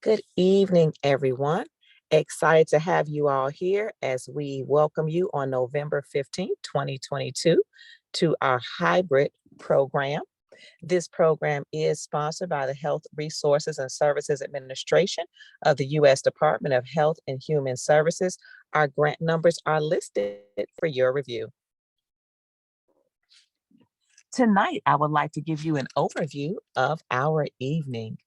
Good evening, everyone. Excited to have you all here as we welcome you on November 15th, 2022 to our hybrid program. This program is sponsored by the Health Resources and Services Administration of the U.S. Department of Health and Human Services. Our grant numbers are listed for your review. Tonight, I would like to give you an overview of our evening.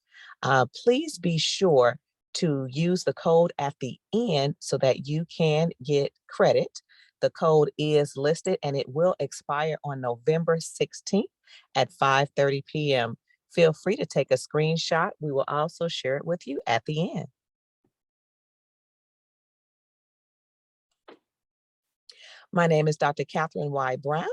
Please be sure to use the code at the end so that you can get credit. The code is listed and it will expire on November 16th at 5:30 p.m. Feel free to take a screenshot. We will also share it with you at the end. My name is Dr. Katherine Y. Brown.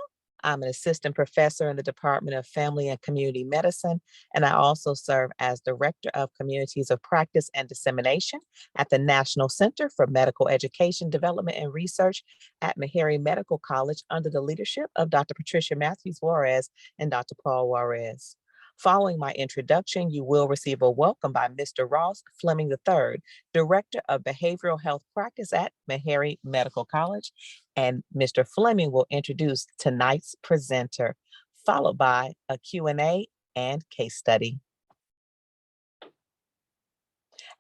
I'm an assistant professor in the Department of Family and Community Medicine, and I also serve as Director of Communities of Practice and Dissemination at the National Center for Medical Education, Development, and Research at Meharry Medical College under the leadership of Dr. Patricia Matthews Juarez and Dr. Paul Juarez. Following my introduction, you will receive a welcome by Mr. Ross Fleming III, Director of Behavioral Health Practice at Meharry Medical College, and Mr. Fleming will introduce tonight's presenter, followed by a Q&A and case study.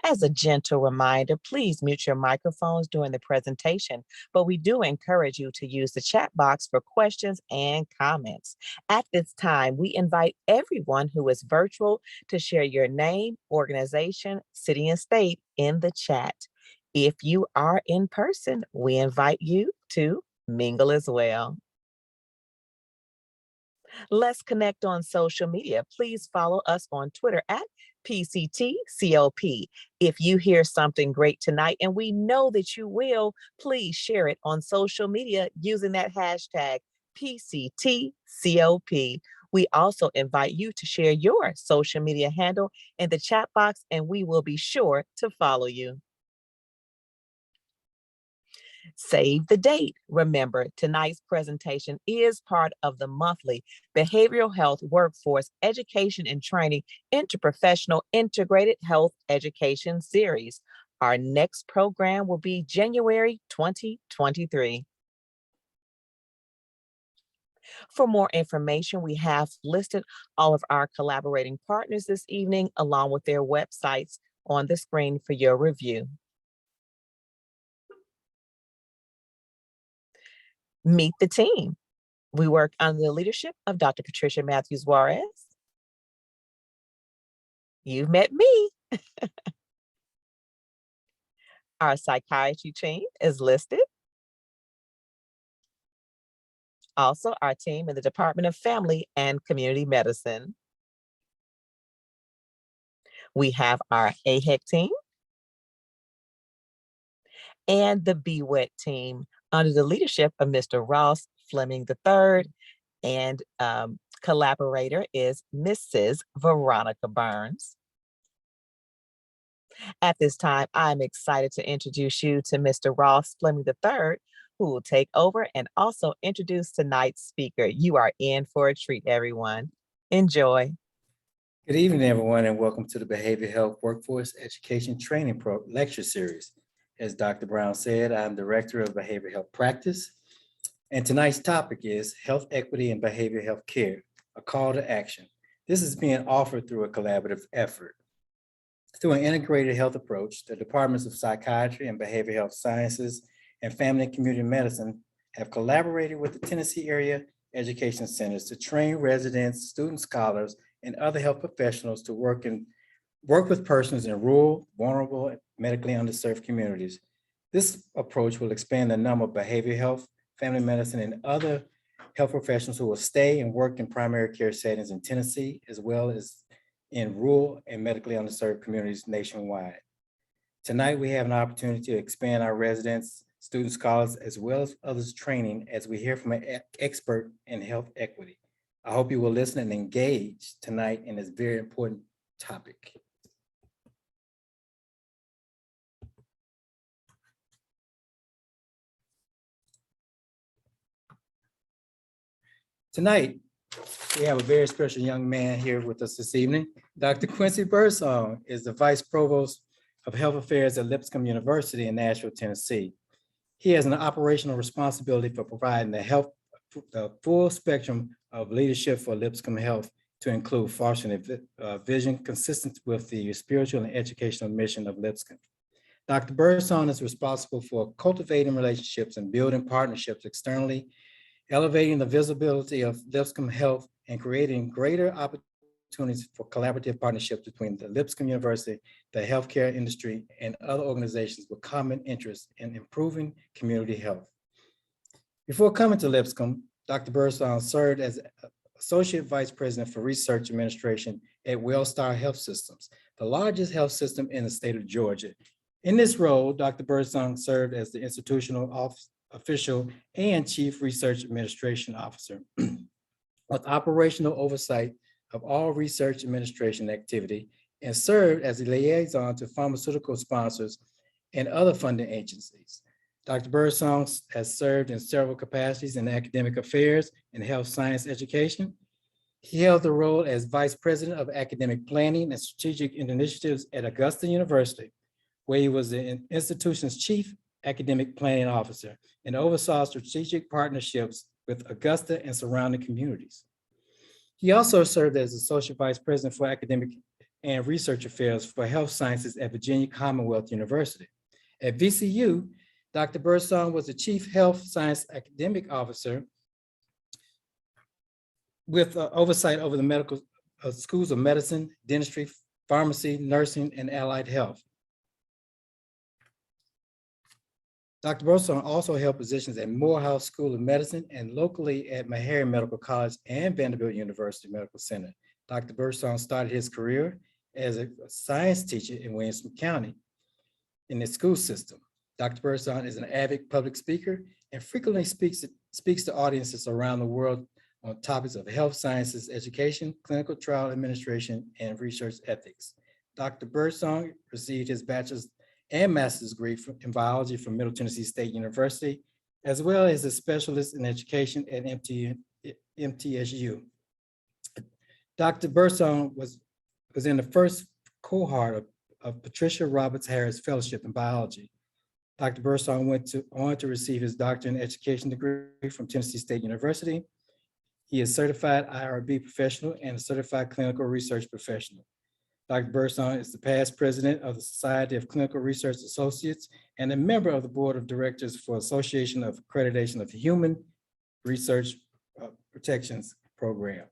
As a gentle reminder, please mute your microphones during the presentation, but we do encourage you to use the chat box for questions and comments. At this time, we invite everyone who is virtual to share your name, organization, city, and state in the chat. If you are in person, we invite you to mingle as well. Let's connect on social media. Please follow us on Twitter at PCTCOP. If you hear something great tonight, and we know that you will, please share it on social media using that hashtag PCTCOP. We also invite you to share your social media handle in the chat box, and we will be sure to follow you. Save the date. Remember, tonight's presentation is part of the monthly Behavioral Health Workforce Education and Training Interprofessional Integrated Health Education Series. Our next program will be January 2023. For more information, we have listed all of our collaborating partners this evening, along with their websites on the screen for your review. Meet the team. We work under the leadership of Dr. Patricia Matthews Juarez. You've met me. Our psychiatry team is listed. Also, our team in the Department of Family and Community Medicine. We have our AHEC team and the BHWET team under the leadership of Mr. Ross Fleming III, and collaborator is Mrs. Veronica Burns. At this time, I'm excited to introduce you to Mr. Ross Fleming III, who will take over and also introduce tonight's speaker. You are in for a treat, everyone. Enjoy. Good evening, everyone, and welcome to the Behavioral Health Workforce Education Training Lecture Series. As Dr. Brown said, I'm Director of Behavioral Health Practice, and tonight's topic is Health Equity and Behavioral Health Care, a call to action. This is being offered through a collaborative effort. Through an integrated health approach, the Departments of Psychiatry and Behavioral Health Sciences and Family and Community Medicine have collaborated with the Tennessee Area Education Centers to train residents, student scholars, and other health professionals to work with persons in rural, vulnerable, medically underserved communities. This approach will expand the number of behavioral health, family medicine, and other health professionals who will stay and work in primary care settings in Tennessee, as well as in rural and medically underserved communities nationwide. Tonight, we have an opportunity to expand our residents, student scholars, as well as others training as we hear from an expert in health equity. I hope you will listen and engage tonight in this very important topic. Tonight, we have a very special young man here with us this evening. Dr. Quincy Byrdsong is the Vice Provost of Health Affairs at Lipscomb University in Nashville, Tennessee. He has an operational responsibility for providing the full spectrum of leadership for Lipscomb Health to include fostering a vision consistent with the spiritual and educational mission of Lipscomb. Dr. Byrdsong is responsible for cultivating relationships and building partnerships externally, elevating the visibility of Lipscomb Health, and creating greater opportunities for collaborative partnerships between the Lipscomb University, the healthcare industry, and other organizations with common interests in improving community health. Before coming to Lipscomb, Dr. Byrdsong served as Associate Vice President for Research Administration at WellStar Health Systems, the largest health system in the state of Georgia. In this role, Dr. Byrdsong served as the institutional official and Chief Research Administration Officer with operational oversight of all research administration activity, and served as a liaison to pharmaceutical sponsors and other funding agencies. Dr. Byrdsong has served in several capacities in academic affairs and health science education. He held the role as Vice President of Academic Planning and Strategic Initiatives at Augusta University, where he was the institution's Chief Academic Planning Officer and oversaw strategic partnerships with Augusta and surrounding communities. He also served as Associate Vice President for Academic and Research Affairs for Health Sciences at Virginia Commonwealth University. At VCU, Dr. Byrdsong was the Chief Health Science Academic Officer with oversight over the medical schools of medicine, dentistry, pharmacy, nursing, and allied health. Dr. Byrdsong also held positions at Morehouse School of Medicine and locally at Meharry Medical College and Vanderbilt University Medical Center. Dr. Byrdsong started his career as a science teacher in Williamson County in the school system. Dr. Byrdsong is an avid public speaker and frequently speaks to audiences around the world on topics of health sciences, education, clinical trial administration, and research ethics. Dr. Byrdsong received his bachelor's and master's degree in biology from Middle Tennessee State University, as well as a specialist in education at MTSU. Dr. Byrdsong was in the first cohort of Patricia Roberts Harris Fellowship in Biology. Dr. Byrdsong went on to receive his doctorate in education degree from Tennessee State University. He is certified IRB professional and a certified clinical research professional. Dr. Byrdsong is the past president of the Society of Clinical Research Associates and a member of the board of directors for Association of Accreditation of Human Research Protections Program.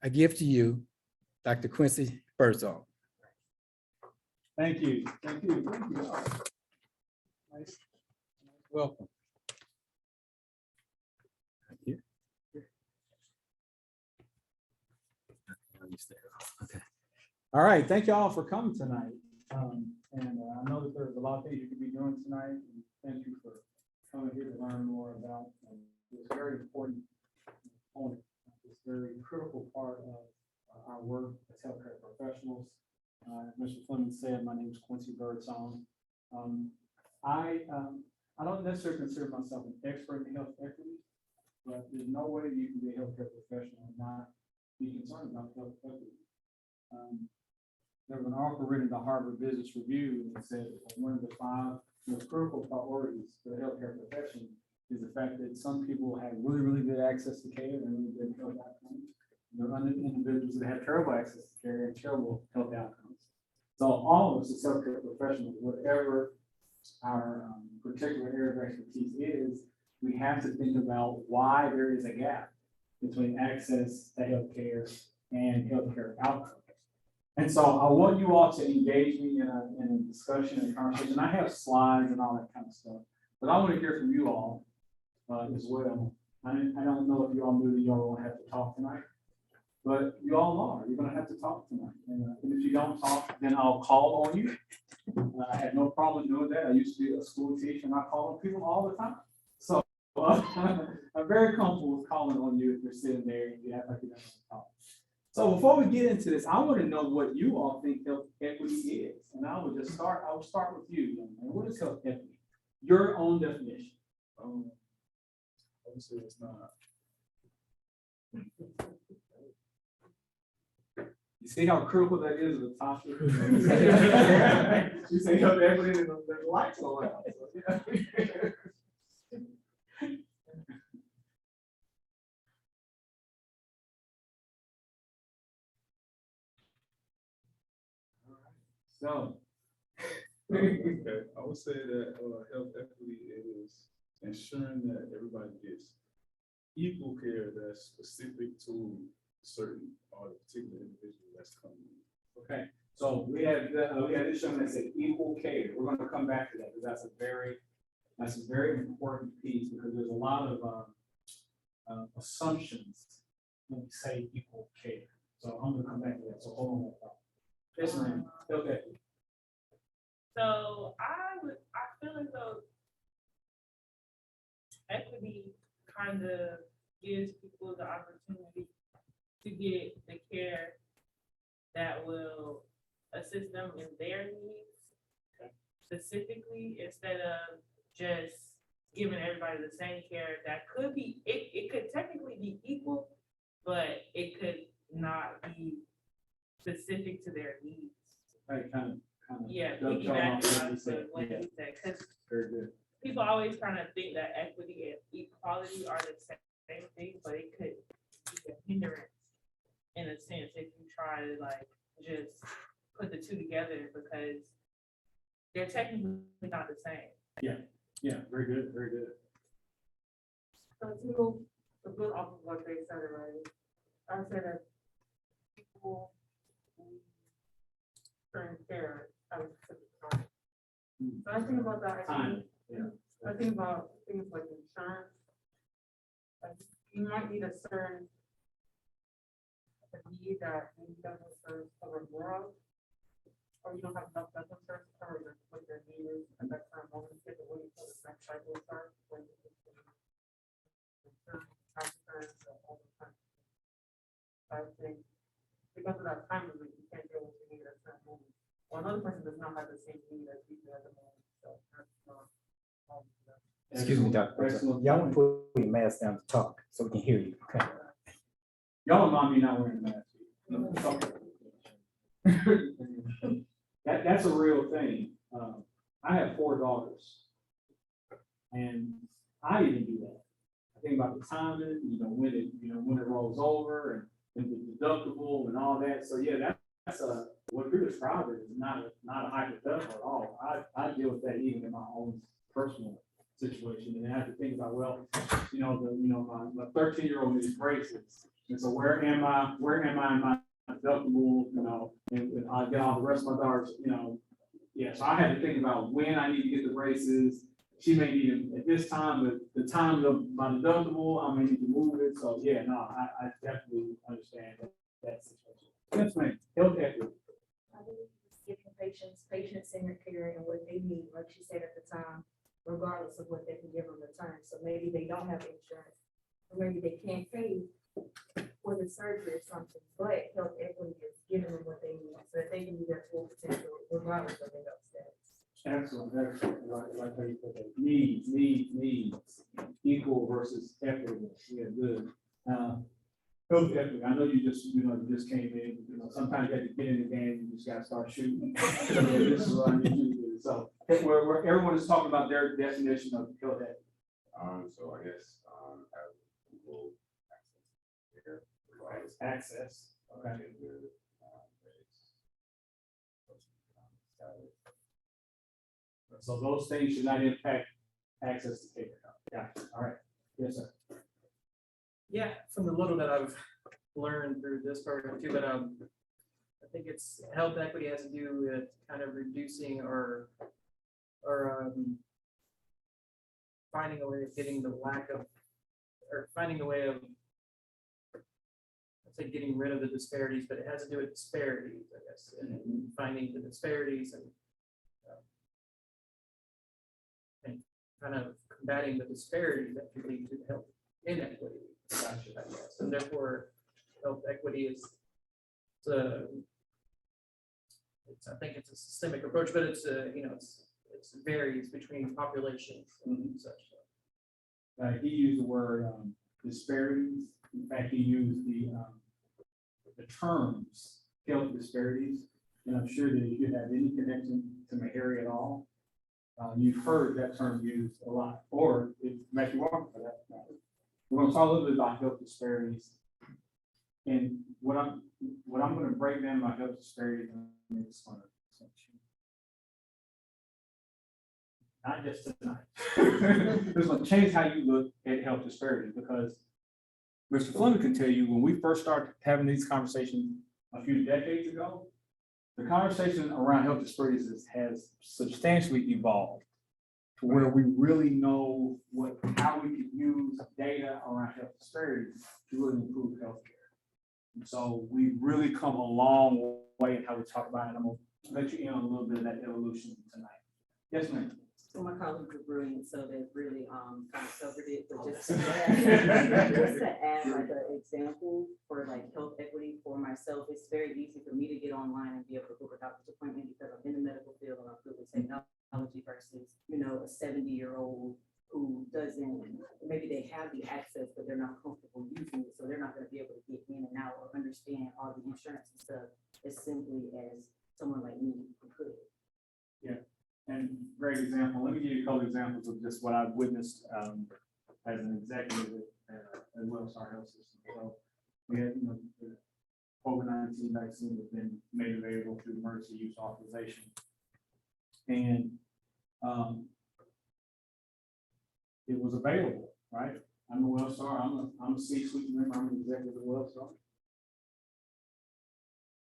I give to you, Dr. Quincy Byrdsong. Thank you. Thank you. Thank you. Nice. Welcome. Thank you. Okay. All right. Thank you all for coming tonight. I know that there's a lot of things you could be doing tonight. And thank you for coming here to learn more about this very important component, this very critical part of our work as healthcare professionals. As Mr. Fleming said, my name is Quincy Byrdsong. I don't necessarily consider myself an expert in health equity, but there's no way you can be a healthcare professional and not be concerned about health equity. There was an article written in the Harvard Business Review that said one of the 5 most critical priorities for the healthcare profession is the fact that some people have really, really good access to care and really good health outcomes. There are other individuals that have terrible access to care and terrible health outcomes. So all of us as healthcare professionals, whatever our particular area of expertise is, we have to think about why there is a gap between access to healthcare and healthcare outcomes. And so I want you all to engage me in a discussion and conversation. I have slides and all that kind of stuff, but I want to hear from you all as well. I don't know if you all knew that you all won't have to talk tonight, but you all are. You're going to have to talk tonight. And if you don't talk, then I'll call on you. I have no problem doing that. I used to be a school teacher and I call on people all the time. So I'm very comfortable with calling on you if you're sitting there and you act like you don't want to talk. So before we get into this, I want to know what you all think health equity is. And I will start with you, young man. What is health equity? Your own definition. Obviously it's not. You see how critical that is of the topic? You say health equity and the lights go out. So, yeah. So. Okay, I would say that health equity is ensuring that everybody gets equal care that's specific to certain or the particular individual that's coming in. Okay, so we had this shown that said equal care. We're going to come back to that because that's a very important piece because there's a lot of assumptions when we say equal care. So I'm going to come back to that. So hold on. Yes, ma'am. Okay. So I feel as though equity kind of gives people the opportunity to get the care that will assist them in their needs specifically, instead of just giving everybody the same care that could be, it could technically be equal, but it could not be specific to their needs. Right, kind of. Yeah, dovetail off piggybacking what you said. on what you said, because Very good. people always kind of think that equity and equality are the same thing, but it could be a hindrance in a sense if you try to like just put the two together, because they're technically not the same. Yeah, very good, very good. So to build off of what they said already, I said that people certain care at a specific time. So I think about that. Time, yeah. I think about things like insurance. Like you might need a certain need that maybe dental insurance cover more of, or you don't have enough dental insurance to cover what your need is at that time. Moment, you have to wait until the next cycle starts when you get the insurance, health insurance, all the time. I think because of that time limit, you can't get what you need at that moment. Well, another person does not have the same need as you do at the moment, so that's not. Excuse me, Dr. Excellent. Y'all want to put your mask down to talk so we can hear you, okay? Y'all don't mind me not wearing a mask. That's a real thing. I have 4 daughters. And I even do that. I think about the timing, when it rolls over and the deductible and all that. So yeah, that's what you're describing is not a hypothetical at all. I deal with that even in my own personal situation. And I have to think about, well, my 13-year-old needs braces. And so where am I in my deductible, and I get all the rest of my daughters, yeah. So I had to think about when I need to get the braces. She may need them at this time, but the time of my deductible, I may need to move it. So yeah, no, I definitely understand that situation. Yes, ma'am. Health equity. I believe it's giving patient-centered care and what they need, like she said at the time, regardless of what they can give in return. So maybe they don't have insurance, or maybe they can't pay for the surgery or something, but health equity is giving them what they need so that they can do their full potential regardless of their health status. Excellent, excellent. Like how you put that. Needs, equal versus equitable. Yeah, good. Health equity. I know you just came in. Sometimes you have to get in the game. You just got to start shooting. This is what I need you to do. So, where everyone is talking about their definition of health equity. So I guess have people Access. Okay. So those things should not impact access to care. Yeah. All right. Yes, sir. Yeah, from the little that I've learned through this program too, but I think it's health equity has to do with kind of reducing or finding a way of getting the lack of, or finding a way of, I'd say getting rid of the disparities, but it has to do with disparities, I guess, and finding the disparities and kind of combating the disparities that can lead to health inequity. I guess. And therefore, health equity is I think it's a systemic approach, but it's it varies between populations and such. He used the word disparities. In fact, he used the terms health disparities. And I'm sure that if you have any connection to Meharry at all, you've heard that term used a lot, or if Matthew Walker for that matter. We're gonna talk a little bit about health disparities. And what I'm gonna break down about health disparities, and it's gonna not just tonight. It's gonna change how you look at health disparities, because Mr. Fleming can tell you, when we first started having these conversations a few decades ago, the conversation around health disparities has substantially evolved to where we really know how we can use data around health disparities to really improve healthcare. And so we've really come a long way in how we talk about it. I'm gonna let you in on a little bit of that evolution tonight. Yes, ma'am. So my colleagues were brilliant, so they really kind of covered it, but just to add like an example for like health equity for myself, it's very easy for me to get online and be able to book a doctor's appointment because I'm in the medical field and I'm good with technology versus, you know, a 70-year-old who doesn't, maybe they have the access, but they're not comfortable using it, so they're not gonna be able to get in and out or understand all the insurance and stuff as simply as someone like me could. Yeah. And great example. Let me give you a couple examples of just what I've witnessed as an executive at Wellstar Health System. So we had, you know, the COVID-19 vaccine has been made available through emergency use authorization. And it was available, right? I'm a Wellstar, I'm a C-suite member, I'm an executive at Wellstar.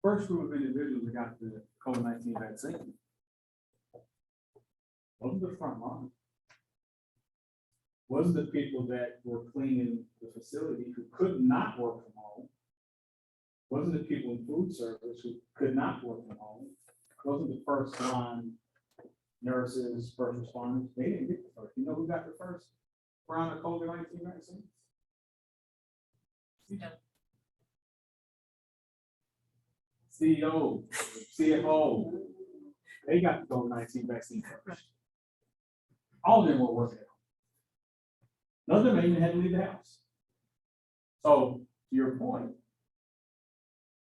First group of individuals that got the COVID-19 vaccine wasn't the front line. Wasn't the people that were cleaning the facility who could not work from home. Wasn't the people in food service who could not work from home. Wasn't the first line nurses, first responders. They didn't get the first. You know who got the first round of COVID-19 vaccine? CEO, CFO, they got the COVID-19 vaccine first. All of them were working. None of them even had to leave the house. So to your point,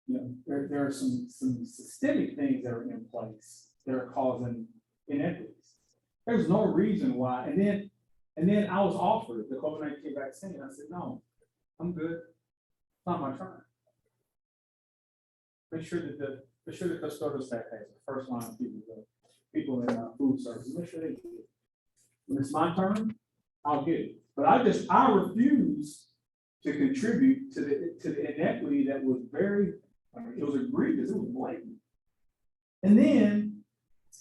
you know, there are some systemic things that are in place that are causing inequities. There's no reason why. And then I was offered the COVID-19 vaccine. I said, no, I'm good. It's not my turn. Make sure that the custodial staff has the first line of people in food service. Make sure they get it. When it's my turn, I'll get it. But I refuse to contribute to the inequity that was it was egregious, it was blatant. And then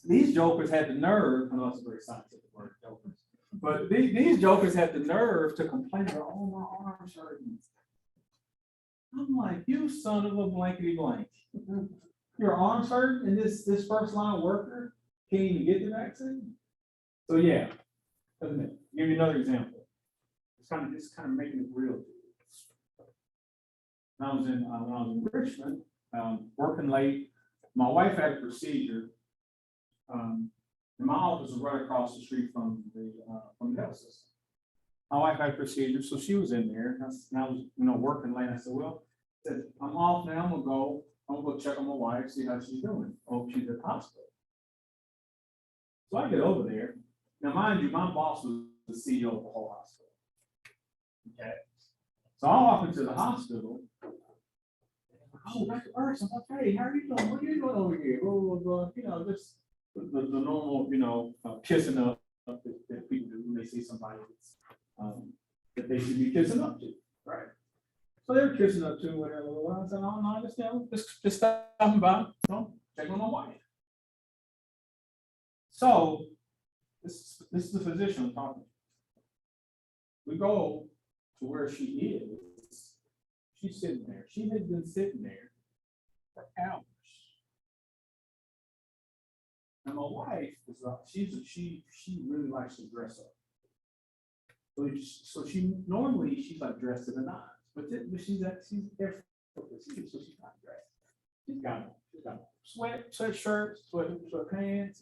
these jokers had the nerve, I know it's a very scientific word, jokers, but these jokers had the nerve to complain about, oh, my arms hurting. I'm like, you son of a blankety blank. Your arms hurt and this first line worker can't even get the vaccine? So yeah, give you another example. It's kind of making it real. When I was in Richmond, working late, my wife had a procedure. And my office was right across the street from the health system. My wife had a procedure, so she was in there. And I was, working late. I said, well, I'm off now. I'm gonna go check on my wife, see how she's doing. Oh, she's at the hospital. So I get over there. Now, mind you, my boss was the CEO of the whole hospital. Okay. So I walk into the hospital. Oh, Dr. Byrdsong, okay, how are you doing? What are you doing over here? Just the normal, kissing up that people do when they see somebody that they should be kissing up to, right? So they're kissing up to whatever. I said, oh, no, just stopping by, checking on my wife. So this is the physician I'm talking to. We go to where she is. She's sitting there. She had been sitting there for hours. And my wife is she really likes to dress up. So she's like dressed to the nines, but she's there for the procedure, so she's not dressed. She's got sweatshirt, sweatpants,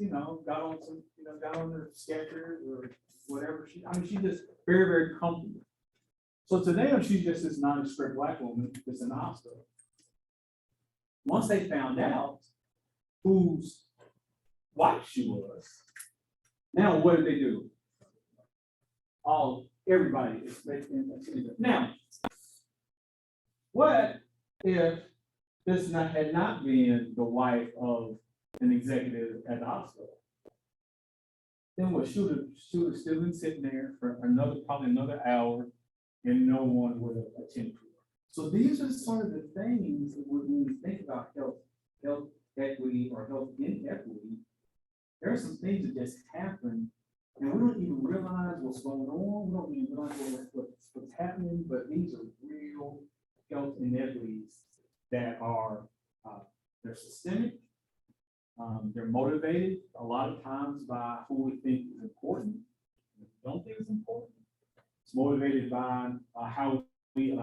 got on some, got on her Skechers or whatever. She's just very, very comfortable. So today she's just this nondescript black woman that's in the hospital. Once they found out whose wife she was, now what did they do? Everybody is now. What if this had not been the wife of an executive at the hospital? Then what, she would have still been sitting there for probably another hour, and no one would have attended to her. So these are sort of the things that when we think about health equity or health inequity, there are some things that just happen, and we don't even realize what's going on. We don't even realize what's happening, but these are real health inequities that are they're systemic. They're motivated a lot of times by who we think is important. We don't think is important. It's motivated by how we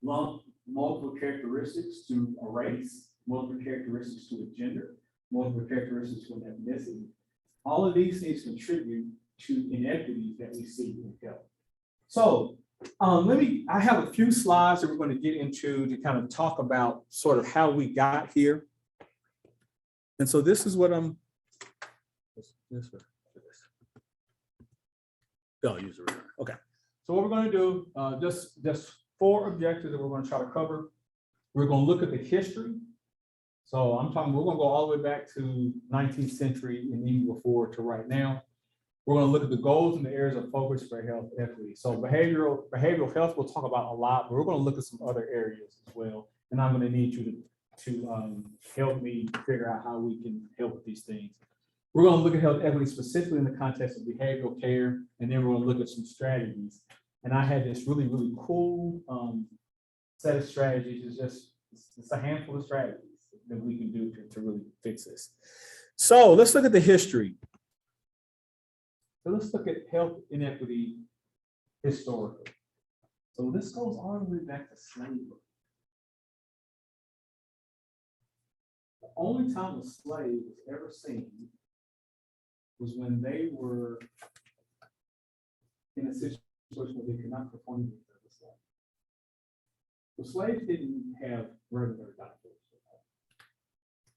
lump multiple characteristics to a race, multiple characteristics to a gender, multiple characteristics to an ethnicity. All of these things contribute to inequities that we see in health. So I have a few slides that we're going to get into to kind of talk about sort of how we got here. And so this is what I'm. I'll use the return. Okay. So what we're going to do, just 4 objectives that we're going to try to cover. We're going to look at the history. So we're going to go all the way back to 19th century and even before to right now. We're going to look at the goals and the areas of focus for health equity. So behavioral health we'll talk about a lot, but we're going to look at some other areas as well. And I'm going to need you to help me figure out how we can help with these things. We're going to look at health equity specifically in the context of behavioral care, and then we're going to look at some strategies. And I had this really, really cool set of strategies. It's a handful of strategies that we can do to really fix this. So let's look at the history. So let's look at health inequity historically. So this goes all the way back to slavery. The only time a slave was ever seen was when they were in a situation where they could not perform duties as a slave. The slaves didn't have regular doctors.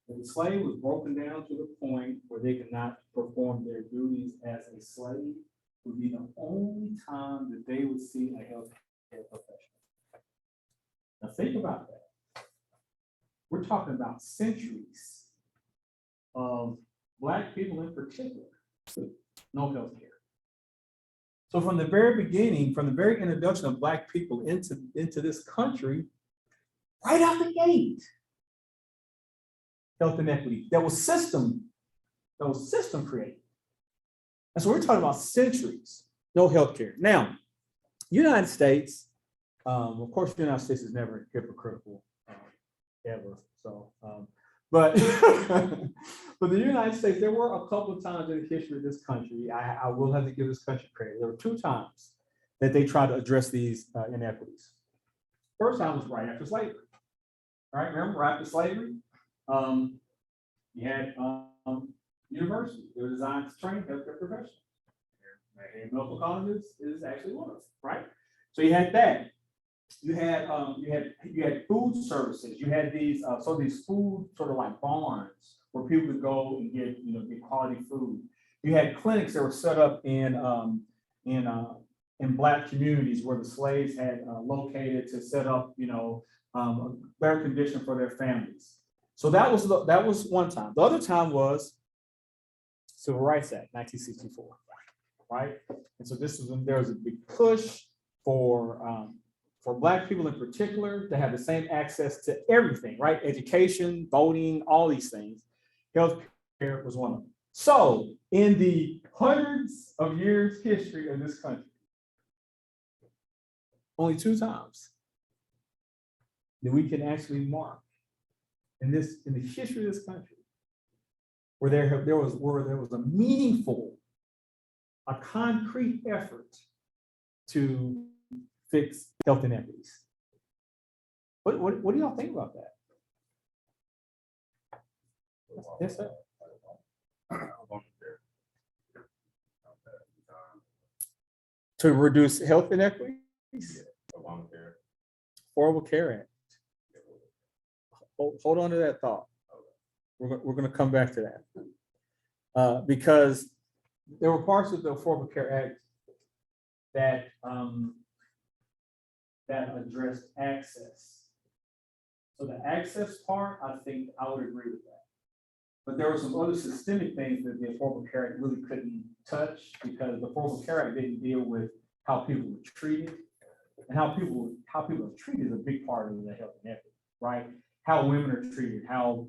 If the slave was broken down to the point where they could not perform their duties as a slave, would be the only time that they would see a healthcare professional. Now think about that. We're talking about centuries of Black people in particular, no health care. So from the very beginning, from the very introduction of Black people into this country, right out the gate, health inequity that was system created. And so we're talking about centuries, no health care. Now, United States, of course, the United States is never hypocritical, ever. So, but but the United States, there were a couple of times in the history of this country, I will have to give this country credit. There were 2 times that they tried to address these inequities. First time was right after slavery. All right, remember, right after slavery, you had universities. They were designed to train healthcare professionals. Meharry Medical College is actually one of them, right? So you had that. You had food services. You had these these food sort of like barns where people could go and get quality food. You had clinics that were set up in Black communities where the slaves had located to set up a better condition for their families. So that was one time. The other time was Civil Rights Act, 1964, right? And so this was when there was a big push for Black people in particular to have the same access to everything, right? Education, voting, all these things. Healthcare was one of them. So in the hundreds of years history of this country, only 2 times that we can actually mark in the history of this country where there was a meaningful, a concrete effort to fix health inequities. What do y'all think about that? Yes, sir. To reduce health inequities? Affordable Care Act. hold on to that thought. We're gonna come back to that. Because there were parts of the Affordable Care Act that, that addressed access. So the access part, I think I would agree with that. But there were some other systemic things that the Affordable Care Act really couldn't touch, because the Affordable Care Act didn't deal with how people were treated. And how people are treated is a big part of the health inequity, right? How women are treated, how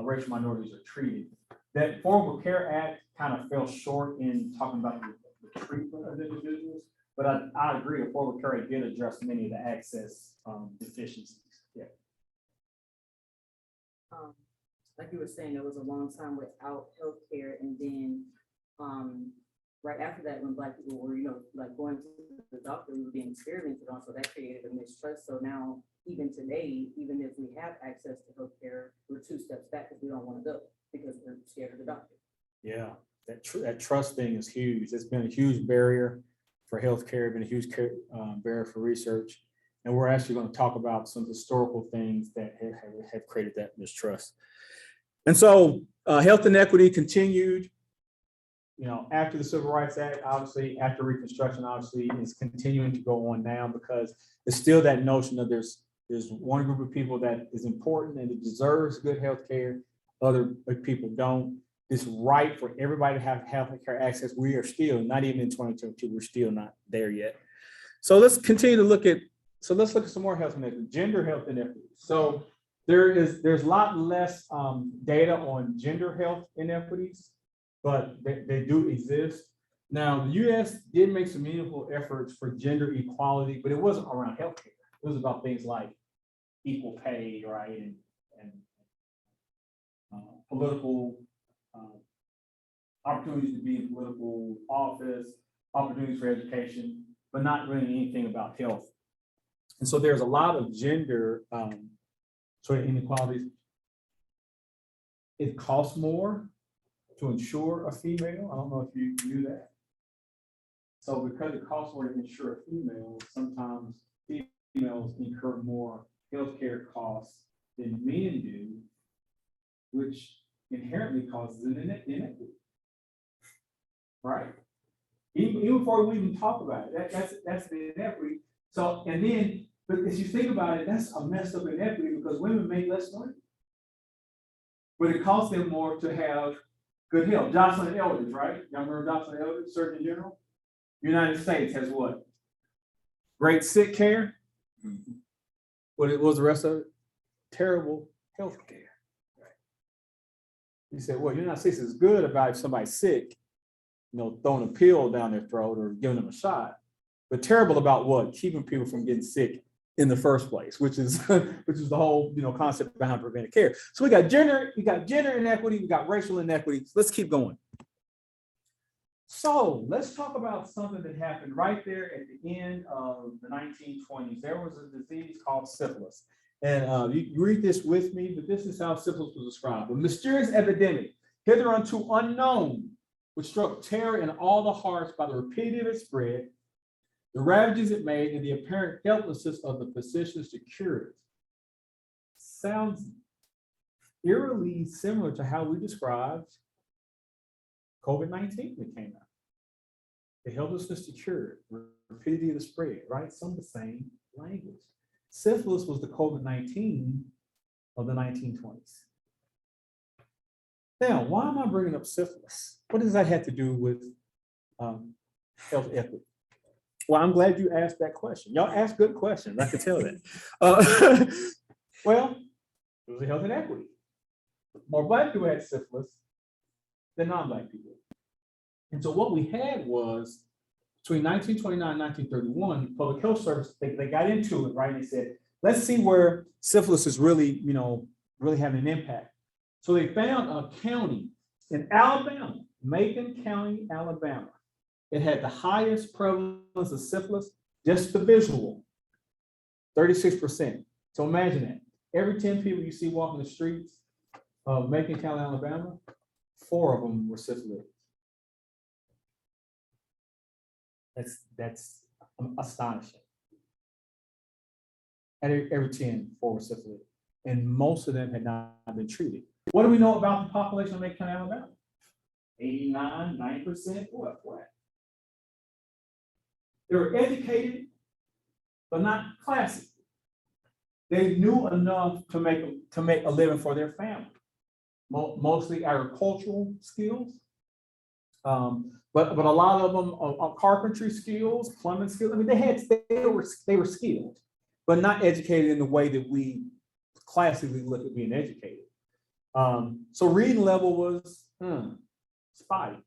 racial minorities are treated. That Affordable Care Act kind of fell short in talking about the treatment of individuals. But I agree, Affordable Care Act did address many of the access deficiencies. Yeah. Like you were saying, there was a long time without healthcare, and then right after that, when Black people were, like going to the doctor, we were being experimented on, so that created a mistrust. So now, even today, even if we have access to healthcare, we're 2 steps back because we don't want to go because we're scared of the doctor. Yeah, that trust thing is huge. It's been a huge barrier for healthcare, been a huge barrier for research. And we're actually going to talk about some historical things that have created that mistrust. And so health inequity continued, after the Civil Rights Act, obviously, after Reconstruction, obviously, is continuing to go on now, because it's still that notion that there's one group of people that is important and it deserves good health care, other people don't. It's right for everybody to have health care access. We are still, not even in 2022, we're still not there yet. So let's continue to look at some more health inequity, gender health inequity. So there's a lot less data on gender health inequities, but they do exist. Now, the U.S. did make some meaningful efforts for gender equality, but it wasn't around healthcare. It was about things like equal pay, right, and political opportunities to be in political office, opportunities for education, but not really anything about health. And so there's a lot of gender inequalities. It costs more to insure a female. I don't know if you knew that. So because it costs more to insure a female, sometimes females incur more healthcare costs than men do, which inherently causes an inequity. Right? Even before we even talk about it, that's the inequity. So, and then, but as you think about it, that's a messed up inequity because women make less money. But it costs them more to have good health. Johnson and Eldridge, right? Y'all remember Johnson and Eldridge, Surgeon General? United States has what? Great sick care. What was the rest of it? Terrible health care. Right. You said, well, United States is good about if somebody's sick, throwing a pill down their throat or giving them a shot, but terrible about what? Keeping people from getting sick in the first place, which is the whole concept behind preventive care. So we got gender inequity, we got racial inequity. Let's keep going. So let's talk about something that happened right there at the end of the 1920s. There was a disease called syphilis. And you read this with me, but this is how syphilis was described. A mysterious epidemic, hitherunto unknown, which struck terror in all the hearts by the rapidity of its spread, the ravages it made, and the apparent helplessness of the physicians to cure it. Sounds eerily similar to how we described COVID-19 that came out. The helplessness to cure it, rapidity of the spread, right? Some of the same language. Syphilis was the COVID-19 of the 1920s. Now, why am I bringing up syphilis? What does that have to do with health equity? Well, I'm glad you asked that question. Y'all ask good questions. I can tell that. Well, it was a health inequity. More Black people had syphilis than non-Black people. And so what we had was between 1929 and 1931, Public Health Service, they got into it, right? They said, let's see where syphilis is really, really having an impact. So they found a county in Alabama, Macon County, Alabama. It had the highest prevalence of syphilis, just the visual, 36%. So imagine that. Every 10 people you see walking the streets of Macon County, Alabama, 4 of them were syphilitic. That's astonishing. And every 10, 4 were syphilitic. and most of them had not been treated. What do we know about the population of Macon County, Alabama? 89, 90% what? They were educated, but not classy. They knew enough to make a living for their family, mostly agricultural skills. But a lot of them are carpentry skills, plumbing skills. I mean, they were skilled, but not educated in the way that we classically look at being educated. So reading level was spotty,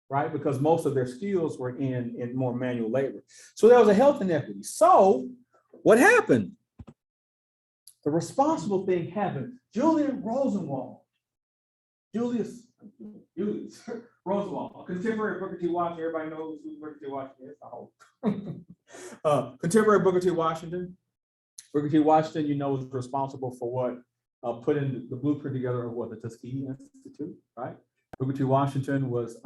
right? Because most of their skills were in more manual labor. So there was a health inequity. So what happened? The responsible thing happened. Julius Rosenwald, a contemporary Booker T. Washington. Everybody knows who Booker T. Washington is, I hope. Contemporary Booker T. Washington. Booker T. Washington, you know, was responsible for what putting the blueprint together of what the Tuskegee Institute, right? Booker T. Washington was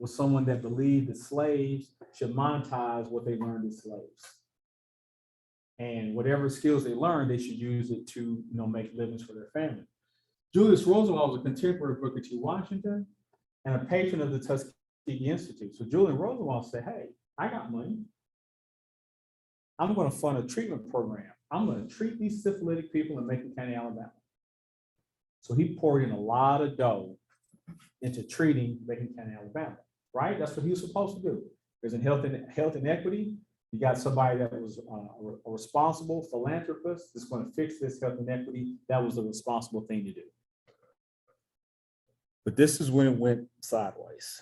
someone that believed that slaves should monetize what they learned as slaves. And whatever skills they learned, they should use it to, make livings for their family. Julius Rosenwald was a contemporary of Booker T. Washington and a patron of the Tuskegee Institute. So Julius Rosenwald said, hey, I got money. I'm going to fund a treatment program. I'm going to treat these syphilitic people in Macon County, Alabama. So he poured in a lot of dough into treating Macon County, Alabama, right? That's what he was supposed to do. There's in health inequity. You got somebody that was a responsible philanthropist that's going to fix this health inequity. That was the responsible thing to do. But this is when it went sideways.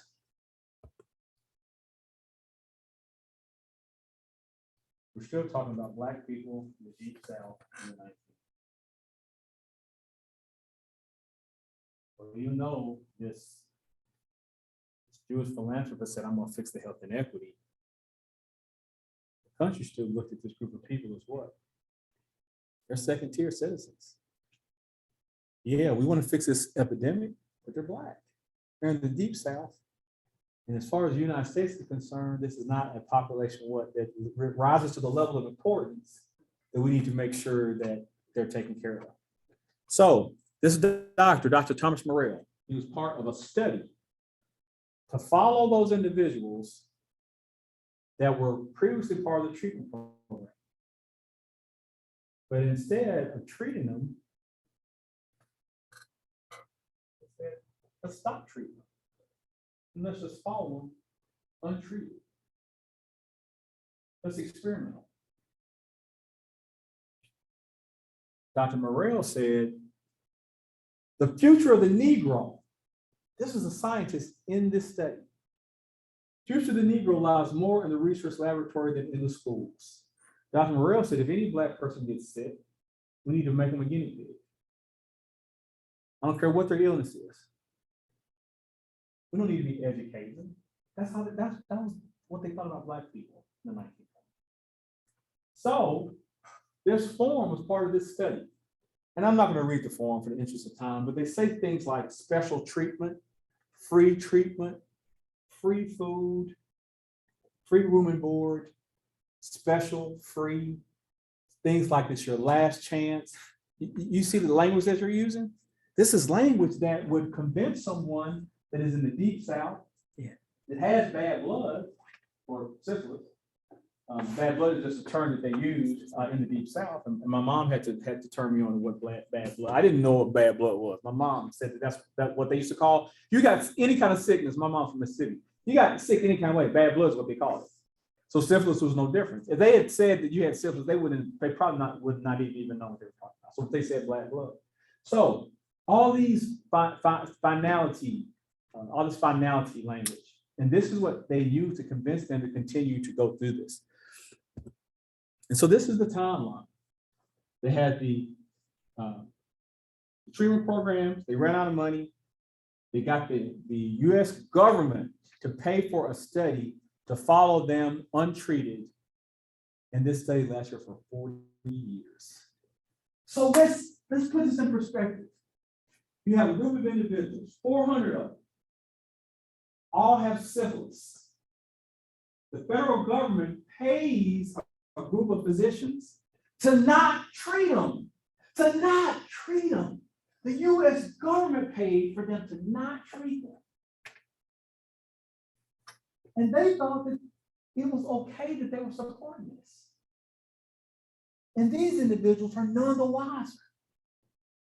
We're still talking about Black people in the Deep South in the 19th. Well, this Jewish philanthropist said, I'm going to fix the health inequity. The country still looked at this group of people as what? They're second-tier citizens. Yeah, we want to fix this epidemic, but they're Black. They're in the Deep South. And as far as the United States is concerned, this is not a population that rises to the level of importance that we need to make sure that they're taken care of. So this is the Dr. Thomas Morrell. He was part of a study to follow those individuals that were previously part of the treatment program. But instead of treating them, let's stop treatment. And let's just follow them untreated. Let's experiment. Dr. Morrell said, the future of the Negro, this is a scientist in this study. Future of the Negro lies more in the research laboratory than in the schools. Dr. Morrell said, if any Black person gets sick, we need to make them a guinea pig. I don't care what their illness is. We don't need to be educating them. That was what they thought about Black people in the 19th. So this form was part of this study. And I'm not going to read the form for the interest of time, but they say things like special treatment, free food, free room and board, special, free, things like it's your last chance. You see the language that you're using? This is language that would convince someone that is in the Deep South, that has bad blood or syphilis. Bad blood is just a term that they use in the Deep South, and my mom had to turn me on to what bad blood. I didn't know what bad blood was. My mom said that's what they used to call. You got any kind of sickness. My mom's from Mississippi. You got sick any kind of way. Bad blood is what they called it. So syphilis was no different. If they had said that you had syphilis, they probably would not even know what they were talking about. So they said bad blood. So all these finality language, and this is what they use to convince them to continue to go through this. And so this is the timeline. They had the treatment programs, they ran out of money. They got the US government to pay for a study to follow them untreated. And this study lasted for 40 years. So let's put this in perspective. You have a group of individuals, 400 of them, all have syphilis. The federal government pays a group of physicians to not treat them, to not treat them. The US government paid for them to not treat them. And they thought that it was okay that they were supporting this. And these individuals are none the wiser.